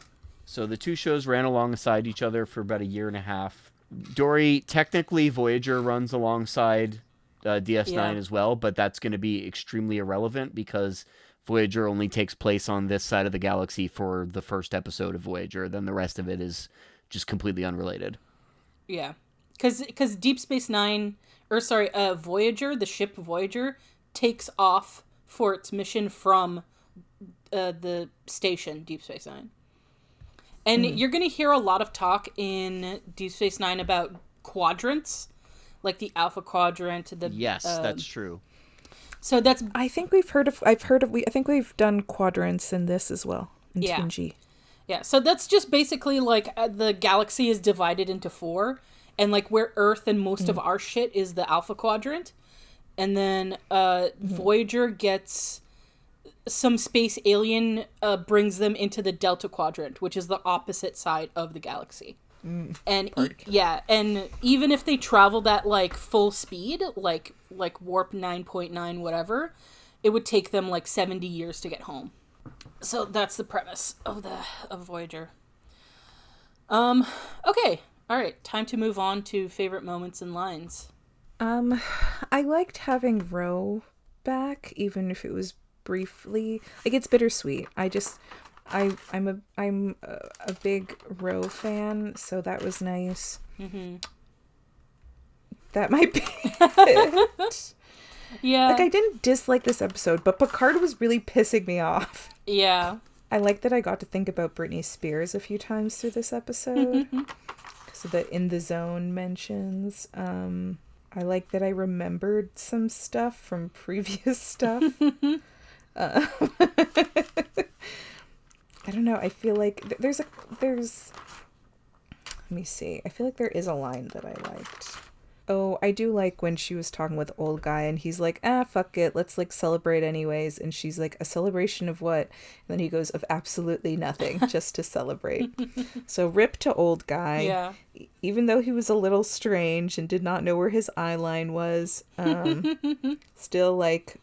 So the two shows ran alongside each other for about a year and a half. Dory, technically Voyager runs alongside DS9 as well, but that's going to be extremely irrelevant because Voyager only takes place on this side of the galaxy for the first episode of Voyager. Then the rest of it is just completely unrelated. Yeah. Because Deep Space Nine, Voyager, the ship Voyager, takes off for its mission from the station, Deep Space Nine. And you're going to hear a lot of talk in Deep Space Nine about quadrants, like the Alpha Quadrant. Yes, that's true. So that's. I think we've done quadrants in this as well in TNG. Yeah, so that's just basically like the galaxy is divided into 4, and like where Earth and most of our shit is the Alpha Quadrant, and then Voyager gets some space alien brings them into the Delta Quadrant, which is the opposite side of the galaxy. And and even if they traveled at like full speed, like warp 9.9 whatever, it would take them like 70 years to get home. So that's the premise of Voyager. Okay. All right, time to move on to favorite moments and lines. I liked having Ro back, even if it was briefly. Like, it's bittersweet. I'm a big Ro fan, so that was nice. Mm-hmm. That might be it. Yeah. Like, I didn't dislike this episode, but Picard was really pissing me off. Yeah. I like that I got to think about Britney Spears a few times through this episode. So the in the zone mentions. I like that I remembered some stuff from previous stuff. I don't know. I feel like there's let me see. I feel like there is a line that I liked. Oh, I do like when she was talking with old guy and he's like, fuck it, let's like celebrate anyways. And she's like, a celebration of what? And then he goes, of absolutely nothing, just to celebrate. So rip to old guy. Yeah. Even though he was a little strange and did not know where his eye line was, still like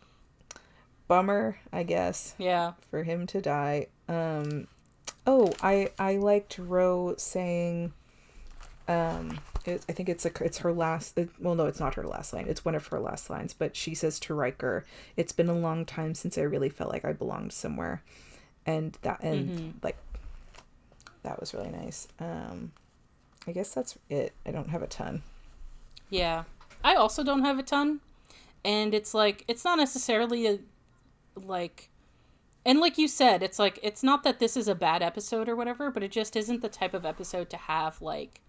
bummer, I guess. Yeah. For him to die. I liked Ro saying, I think it's her last. Well, no, it's not her last line. It's one of her last lines. But she says to Riker, "It's been a long time since I really felt like I belonged somewhere," and that was really nice. I guess that's it. I don't have a ton. Yeah, I also don't have a ton, and it's like it's not necessarily like. And like you said, it's like it's not that this is a bad episode or whatever, but it just isn't the type of episode to have like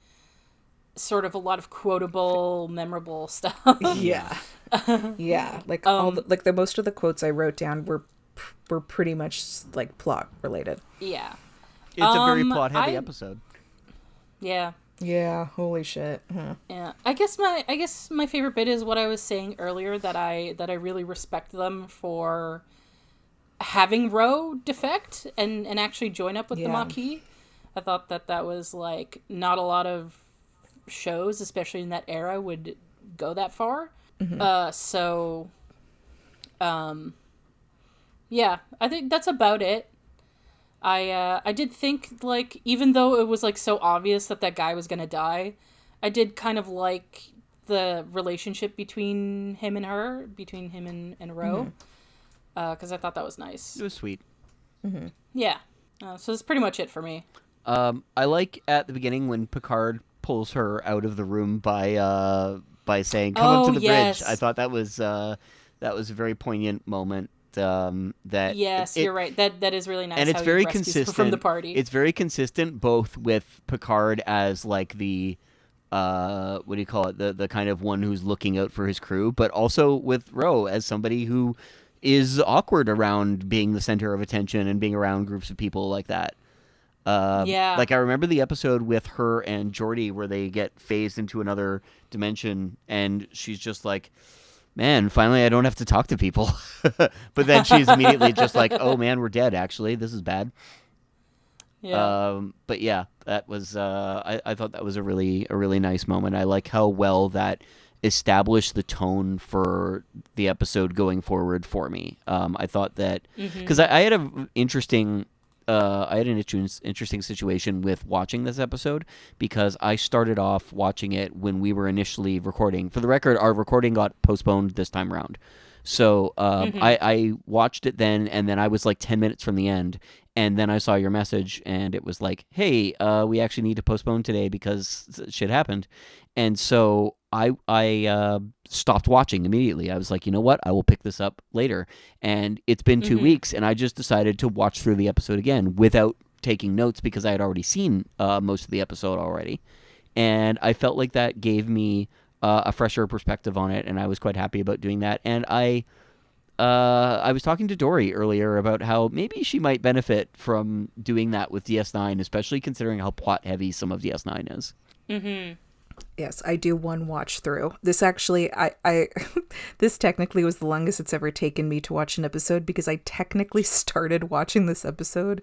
sort of a lot of quotable, memorable stuff. Yeah. Yeah. Like the most of the quotes I wrote down were pretty much like plot related. Yeah. It's a very plot heavy episode. Yeah. Yeah, holy shit. Huh. Yeah. I guess my favorite bit is what I was saying earlier, that I really respect them for having Ro defect and actually join up with the Maquis. I thought that was like not a lot of shows, especially in that era, would go that far. Mm-hmm. Yeah, I think that's about it. I did think, like, even though it was like so obvious that guy was gonna die, I did kind of like the relationship between him and Ro, because I thought that was nice. It was sweet. Mm-hmm. Yeah. So that's pretty much it for me. I like at the beginning when Picard pulls her out of the room by saying, "Come up to the bridge." I thought that was a very poignant moment. You're right. That is really nice. And it's very consistent from the party. It's very consistent both with Picard as like the what do you call it? The kind of one who's looking out for his crew, but also with Ro as somebody who is awkward around being the center of attention and being around groups of people like that. Like I remember the episode with her and Geordi where they get phased into another dimension and she's just like, man, finally I don't have to talk to people. But then she's immediately just like, oh man, we're dead actually. This is bad. Yeah. But yeah, that was I thought that was a really nice moment. I like how well that established the tone for the episode going forward for me. I thought that because I had an interesting situation with watching this episode because I started off watching it when we were initially recording. For the record, our recording got postponed this time around. So I watched it then, and then I was like 10 minutes from the end, and then I saw your message, and it was like, hey, we actually need to postpone today because shit happened. And so I stopped watching immediately. I was like, you know what? I will pick this up later. And it's been 2 weeks, and I just decided to watch through the episode again without taking notes because I had already seen most of the episode already. And I felt like that gave me a fresher perspective on it, and I was quite happy about doing that. And I was talking to Dory earlier about how maybe she might benefit from doing that with DS9, especially considering how plot-heavy some of DS9 is. Mm-hmm. Yes, I do one watch through. This actually, I this technically was the longest it's ever taken me to watch an episode because I technically started watching this episode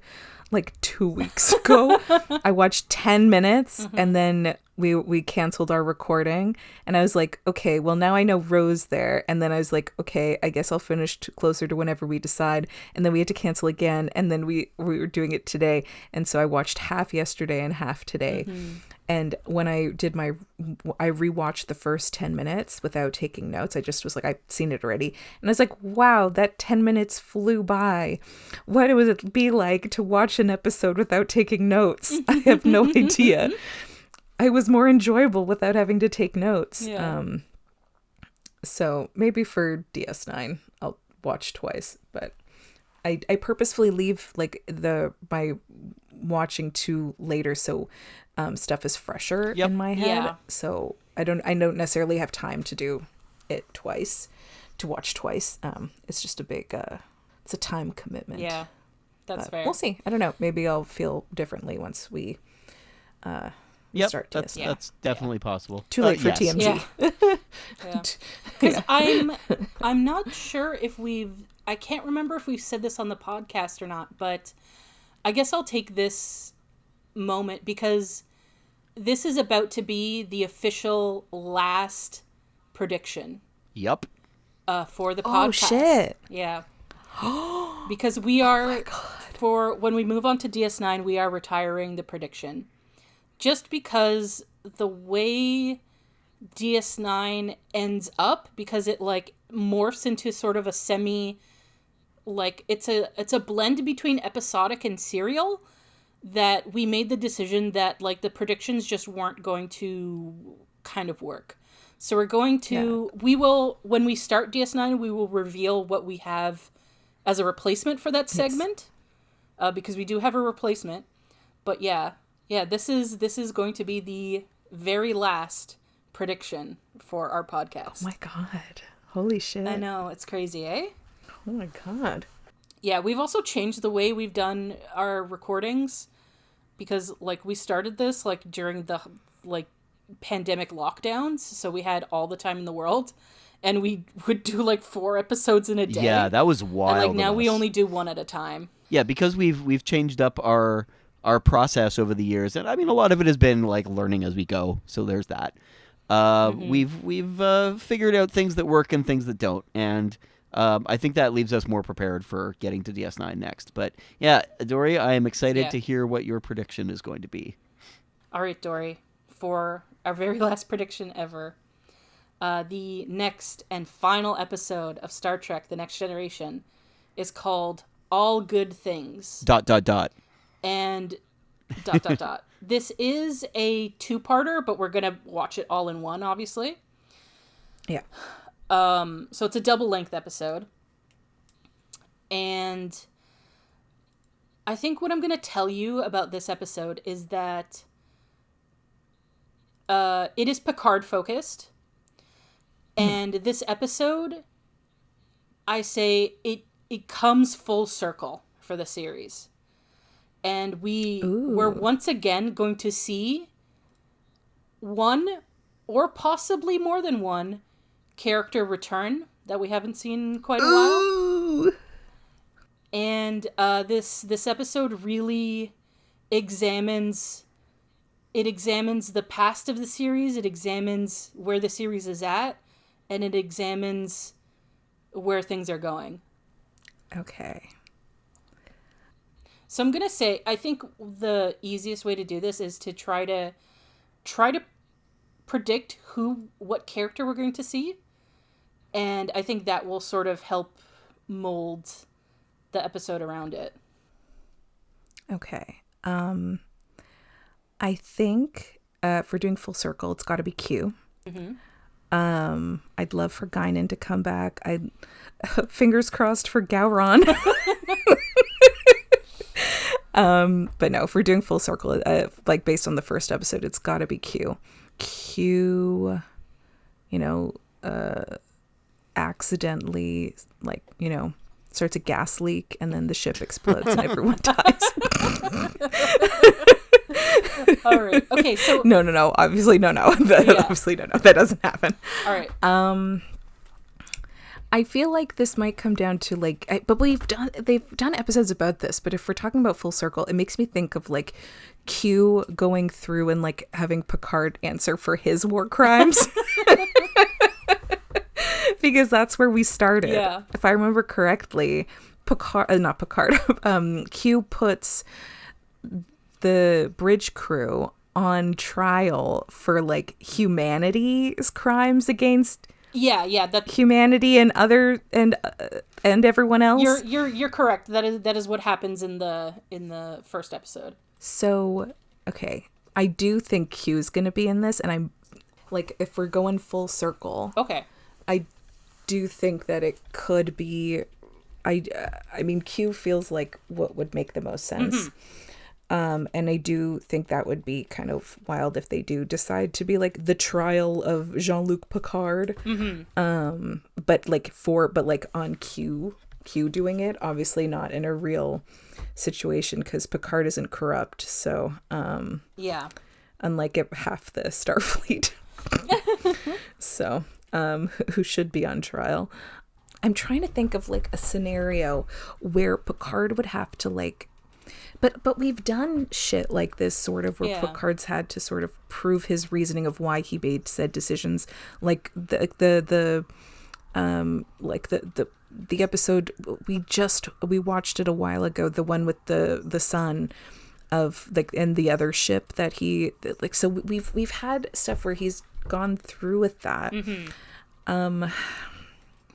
like 2 weeks ago. I watched 10 minutes and then we canceled our recording and I was like, okay, well now I know Ro's there. And then I was like, okay, I guess I'll finish closer to whenever we decide. And then we had to cancel again. And then we were doing it today. And so I watched half yesterday and half today. And when I rewatched the first 10 minutes without taking notes. I just was like, I've seen it already. And I was like, wow, that 10 minutes flew by. What would it be like to watch an episode without taking notes? I have no idea. I was more enjoyable without having to take notes. Yeah. So maybe for DS9, I'll watch twice. But I purposefully leave like my watching to later so stuff is fresher in my head. Yeah. So I don't necessarily have time to do it twice, to watch twice. It's just a big it's a time commitment. Yeah, that's fair. We'll see. I don't know. Maybe I'll feel differently once we start DS9. That's definitely possible. Too late for yes. TMG. Yeah. Because I'm not sure if I can't remember if we've said this on the podcast or not, but I guess I'll take this moment because this is about to be the official last prediction. Yep. For the podcast. Oh shit. Yeah. Because we are for when we move on to DS9, we are retiring the prediction. Just because the way DS9 ends up, because it like morphs into sort of a semi, like it's a blend between episodic and serial, that we made the decision that like the predictions just weren't going to kind of work. So we're going to, we will, when we start DS9, we will reveal what we have as a replacement for that segment, because we do have a replacement. But yeah, this is going to be the very last prediction for our podcast. Oh my god. Holy shit. I know, it's crazy, eh? Oh my god. Yeah, we've also changed the way we've done our recordings because like we started this like during the like pandemic lockdowns, so we had all the time in the world and we would do like 4 episodes in a day. Yeah, that was wild. And like now we only do 1 at a time. Yeah, because we've changed up our process over the years, and I mean a lot of it has been like learning as we go. So there's that. We've figured out things that work and things that don't, and I think that leaves us more prepared for getting to DS9 next. But yeah, Dory, I am excited to hear what your prediction is going to be. All right, Dory, for our very last prediction ever, the next and final episode of Star Trek: The Next Generation is called All Good Things. ... And ... This is a 2-parter, but we're gonna watch it all in one, obviously. Yeah. So it's a double-length episode. And I think what I'm going to tell you about this episode is that it is Picard-focused. And this episode, I say, it comes full circle for the series. And we're once again going to see one, or possibly more than one, character return that we haven't seen in quite a while. And this episode really examines the past of the series, it examines where the series is at, and it examines where things are going. Okay. So I'm gonna say, I think the easiest way to do this is to try to predict what character we're going to see. And I think that will sort of help mold the episode around it. Okay. I think if we're doing full circle, it's got to be Q. Mm-hmm. I'd love for Guinan to come back. Fingers crossed for Gowron. But no, if we're doing full circle, like based on the first episode, it's got to be Q. Q, accidentally, starts a gas leak and then the ship explodes and everyone dies. All right. Okay. So no. Obviously, no. Obviously, no. That doesn't happen. All right. I feel like this might come down to but they've done episodes about this. But if we're talking about full circle, it makes me think of like Q going through and like having Picard answer for his war crimes. Because that's where we started. Yeah. If I remember correctly, Q puts the bridge crew on trial for like humanity's crimes against that humanity and other and everyone else. You're correct. That is what happens in the first episode. So, okay, I do think Q's going to be in this, and I'm like, if we're going full circle, okay, I do think that it could be. I mean, Q feels like what would make the most sense. And I do think that would be kind of wild if they do decide to be like the trial of Jean-Luc Picard. But like on Q doing it, obviously not in a real situation because Picard isn't corrupt. So unlike half the Starfleet. So who should be on trial? I'm trying to think of like a scenario where Picard would have to like, but we've done shit like this sort of where Picard's had to sort of prove his reasoning of why he made said decisions, like the episode we watched it a while ago, the one with the son of like and the other ship that he like. So we've had stuff where he's gone through with that.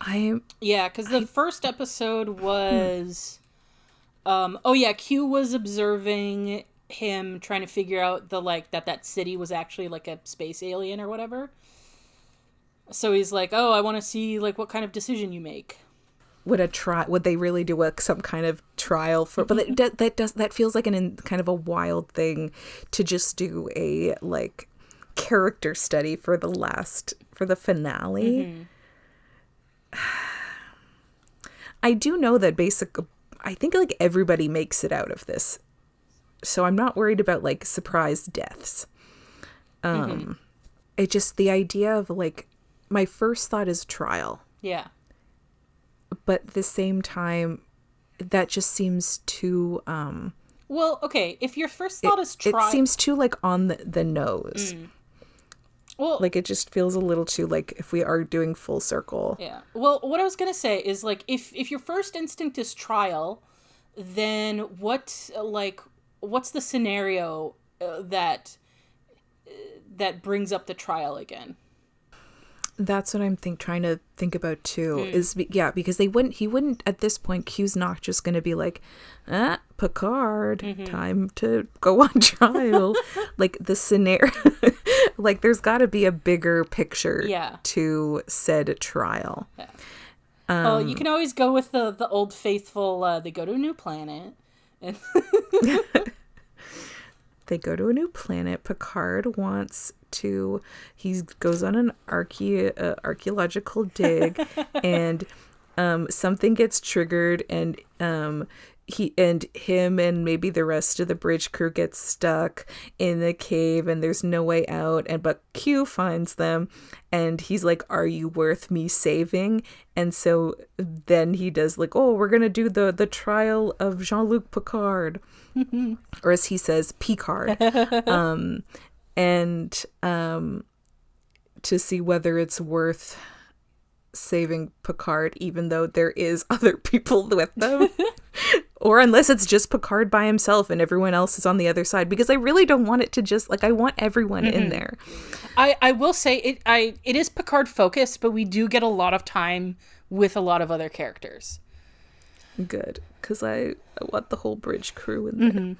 Because the first episode was Q was observing him trying to figure out the like that city was actually like a space alien or whatever. So he's like, oh, I want to see like what kind of decision you make. Would they really do some kind of trial for? But that feels like kind of a wild thing to just do a like character study for the finale. I do know that I think like everybody makes it out of this, so I'm not worried about like surprise deaths. It just the idea of like my first thought is trial. Yeah. But at the same time, that just seems too. Well, okay. If your first thought is trial, it seems too like on the nose. Well, like it just feels a little too like if we are doing full circle. Yeah. Well, what I was gonna say is like if your first instinct is trial, then what's the scenario that brings up the trial again? That's what I'm trying to think about too. Is because he wouldn't at this point. Q's not just going to be like, Picard, time to go on trial. Like the scenario, like there's got to be a bigger picture to said trial. Yeah. Well, you can always go with the old faithful. They go to a new planet. And they go to a new planet. Picard wants to. He goes on an archaeological dig, and something gets triggered, and him and maybe the rest of the bridge crew gets stuck in the cave, and there's no way out. But Q finds them, and he's like, "Are you worth me saving?" And so then he does like, "Oh, we're gonna do the trial of Jean-Luc Picard," or as he says, Picard, and to see whether it's worth saving Picard, even though there is other people with them. Or unless it's just Picard by himself and everyone else is on the other side, because I really don't want it to just like, I want everyone in there. I will say it is Picard focused, but we do get a lot of time with a lot of other characters. Good, because I want the whole bridge crew in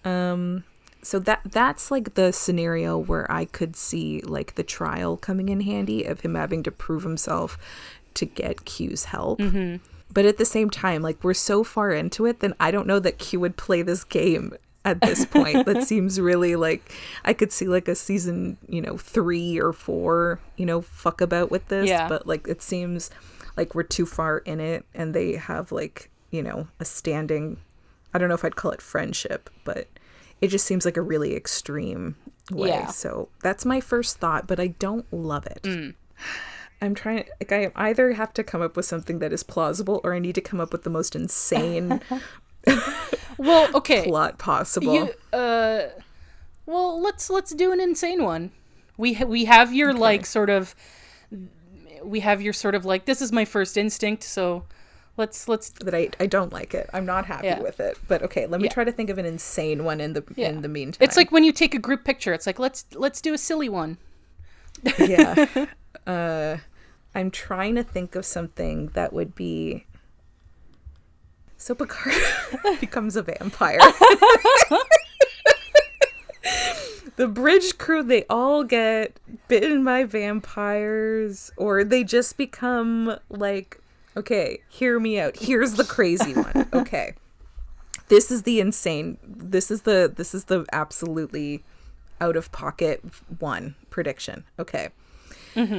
there. So that's like the scenario where I could see like the trial coming in handy of him having to prove himself to get Q's help. But at the same time, like we're so far into it, then I don't know that Q would play this game at this point. That seems really like I could see like a season, 3 or 4, fuck about with this. Yeah. But like it seems like we're too far in it, and they have like, a standing, I don't know if I'd call it friendship, but it just seems like a really extreme way. Yeah. So that's my first thought, but I don't love it. I'm trying, like, I either have to come up with something that is plausible, or I need to come up with the most insane plot possible. Well, let's do an insane one. We have your like sort of, we have your sort of like, this is my first instinct, so Let's that I don't like it. I'm not happy with it. But okay, let me try to think of an insane one in the meantime. It's like when you take a group picture. It's like let's do a silly one. Yeah. I'm trying to think of something that would be. So Picard becomes a vampire. The bridge crew, they all get bitten by vampires, or they just become like, okay, hear me out. Here's the crazy one. Okay. This is the absolutely out of pocket one prediction. Okay.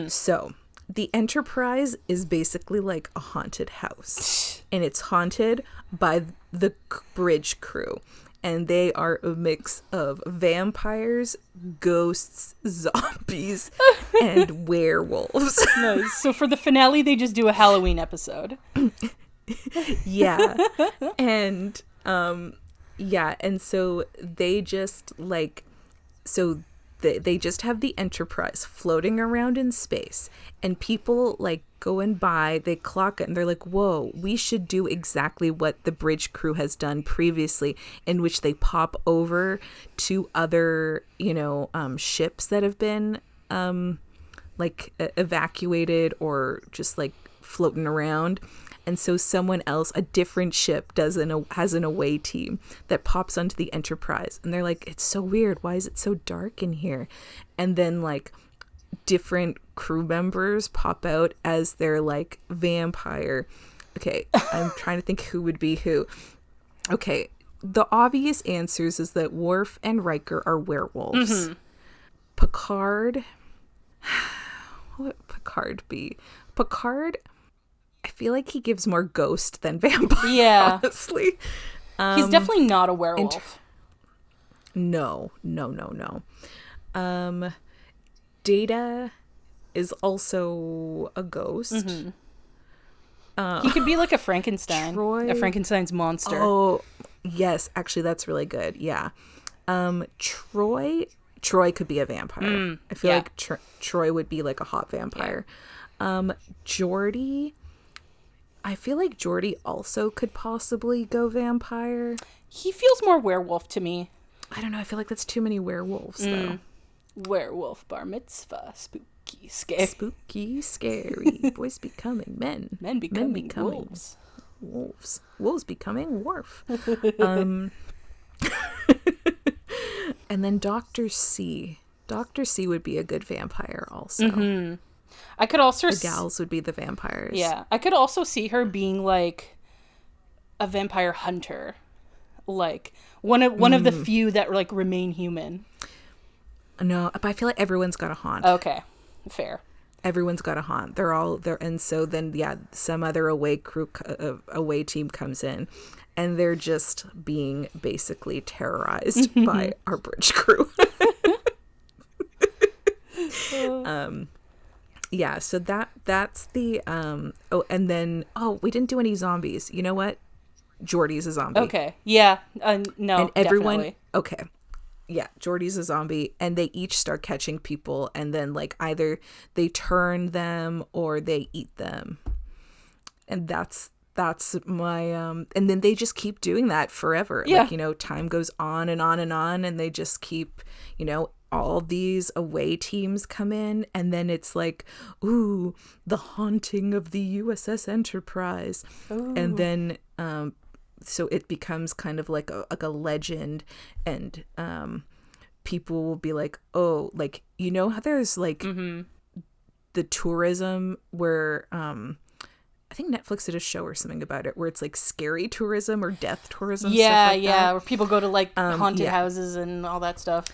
So the Enterprise is basically like a haunted house, and it's haunted by the bridge crew. And they are a mix of vampires, ghosts, zombies, and werewolves. Nice. So for the finale, they just do a Halloween episode. Yeah. And and so they just like, so they just have the Enterprise floating around in space, and people like going by, they clock it, and they're like, whoa, we should do exactly what the bridge crew has done previously, in which they pop over to other, ships that have been evacuated or just like floating around. And so someone else, a different ship, has an away team that pops onto the Enterprise. And they're like, it's so weird. Why is it so dark in here? And then like different crew members pop out as their like vampire. Okay, I'm trying to think who would be who. Okay, the obvious answers is that Worf and Riker are werewolves. Picard, what would Picard be? Picard, I feel like he gives more ghost than vampire. Yeah, honestly, he's definitely not a werewolf. No. Data is also a ghost. He could be like a Frankenstein, a Frankenstein's monster. Oh, yes, actually, that's really good. Yeah, Troy could be a vampire. I feel like Troy would be like a hot vampire. Geordi. I feel like Geordi also could possibly go vampire. He feels more werewolf to me. I don't know. I feel like that's too many werewolves, though. Werewolf bar mitzvah. Spooky, scary. Spooky, scary. Boys becoming men. Men becoming wolves. Wolves becoming Worf. And then Dr. C. Dr. C would be a good vampire also. I could also the gals would be the vampires. Yeah, I could also see her being like a vampire hunter, like one of the few that like remain human. No, but I feel like everyone's got a haunt. Okay, fair. Everyone's got a haunt. They're all there, and so then some other away team comes in, and they're just being basically terrorized by our bridge crew. Yeah, so that's the and then we didn't do any zombies. You know what? Geordi's a zombie. Okay. Yeah. No. And everyone. Definitely. Okay. Yeah, Geordi's a zombie, and they each start catching people, and then like either they turn them or they eat them, and that's my and then they just keep doing that forever. Yeah. Like, time goes on and on and on, and they just keep, all these away teams come in, and then it's like, ooh, the haunting of the USS Enterprise. Ooh. And then so it becomes kind of like a legend, and people will be like, oh, like, how there's like the tourism where I think Netflix did a show or something about it where it's like scary tourism or death tourism. Yeah, stuff like that. Where people go to like haunted houses and all that stuff.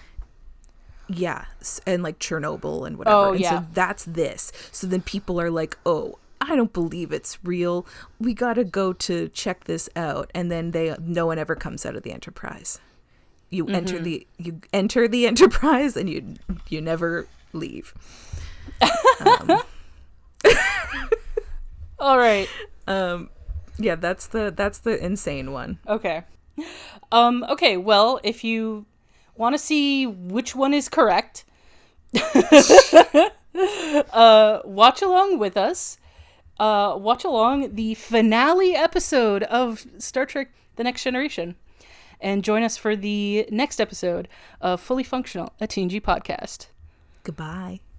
Yeah, and like Chernobyl and whatever. Oh, and yeah. so that's this. So then people are like, oh, I don't believe it's real. We got to go to check this out. And then no one ever comes out of the Enterprise. You enter the Enterprise, and you never leave. All right. Yeah, that's the insane one. Okay. Okay, well, if you want to see which one is correct, watch along with us. watch along the finale episode of Star Trek The Next Generation. And join us for the next episode of Fully Functional, a TNG podcast. Goodbye.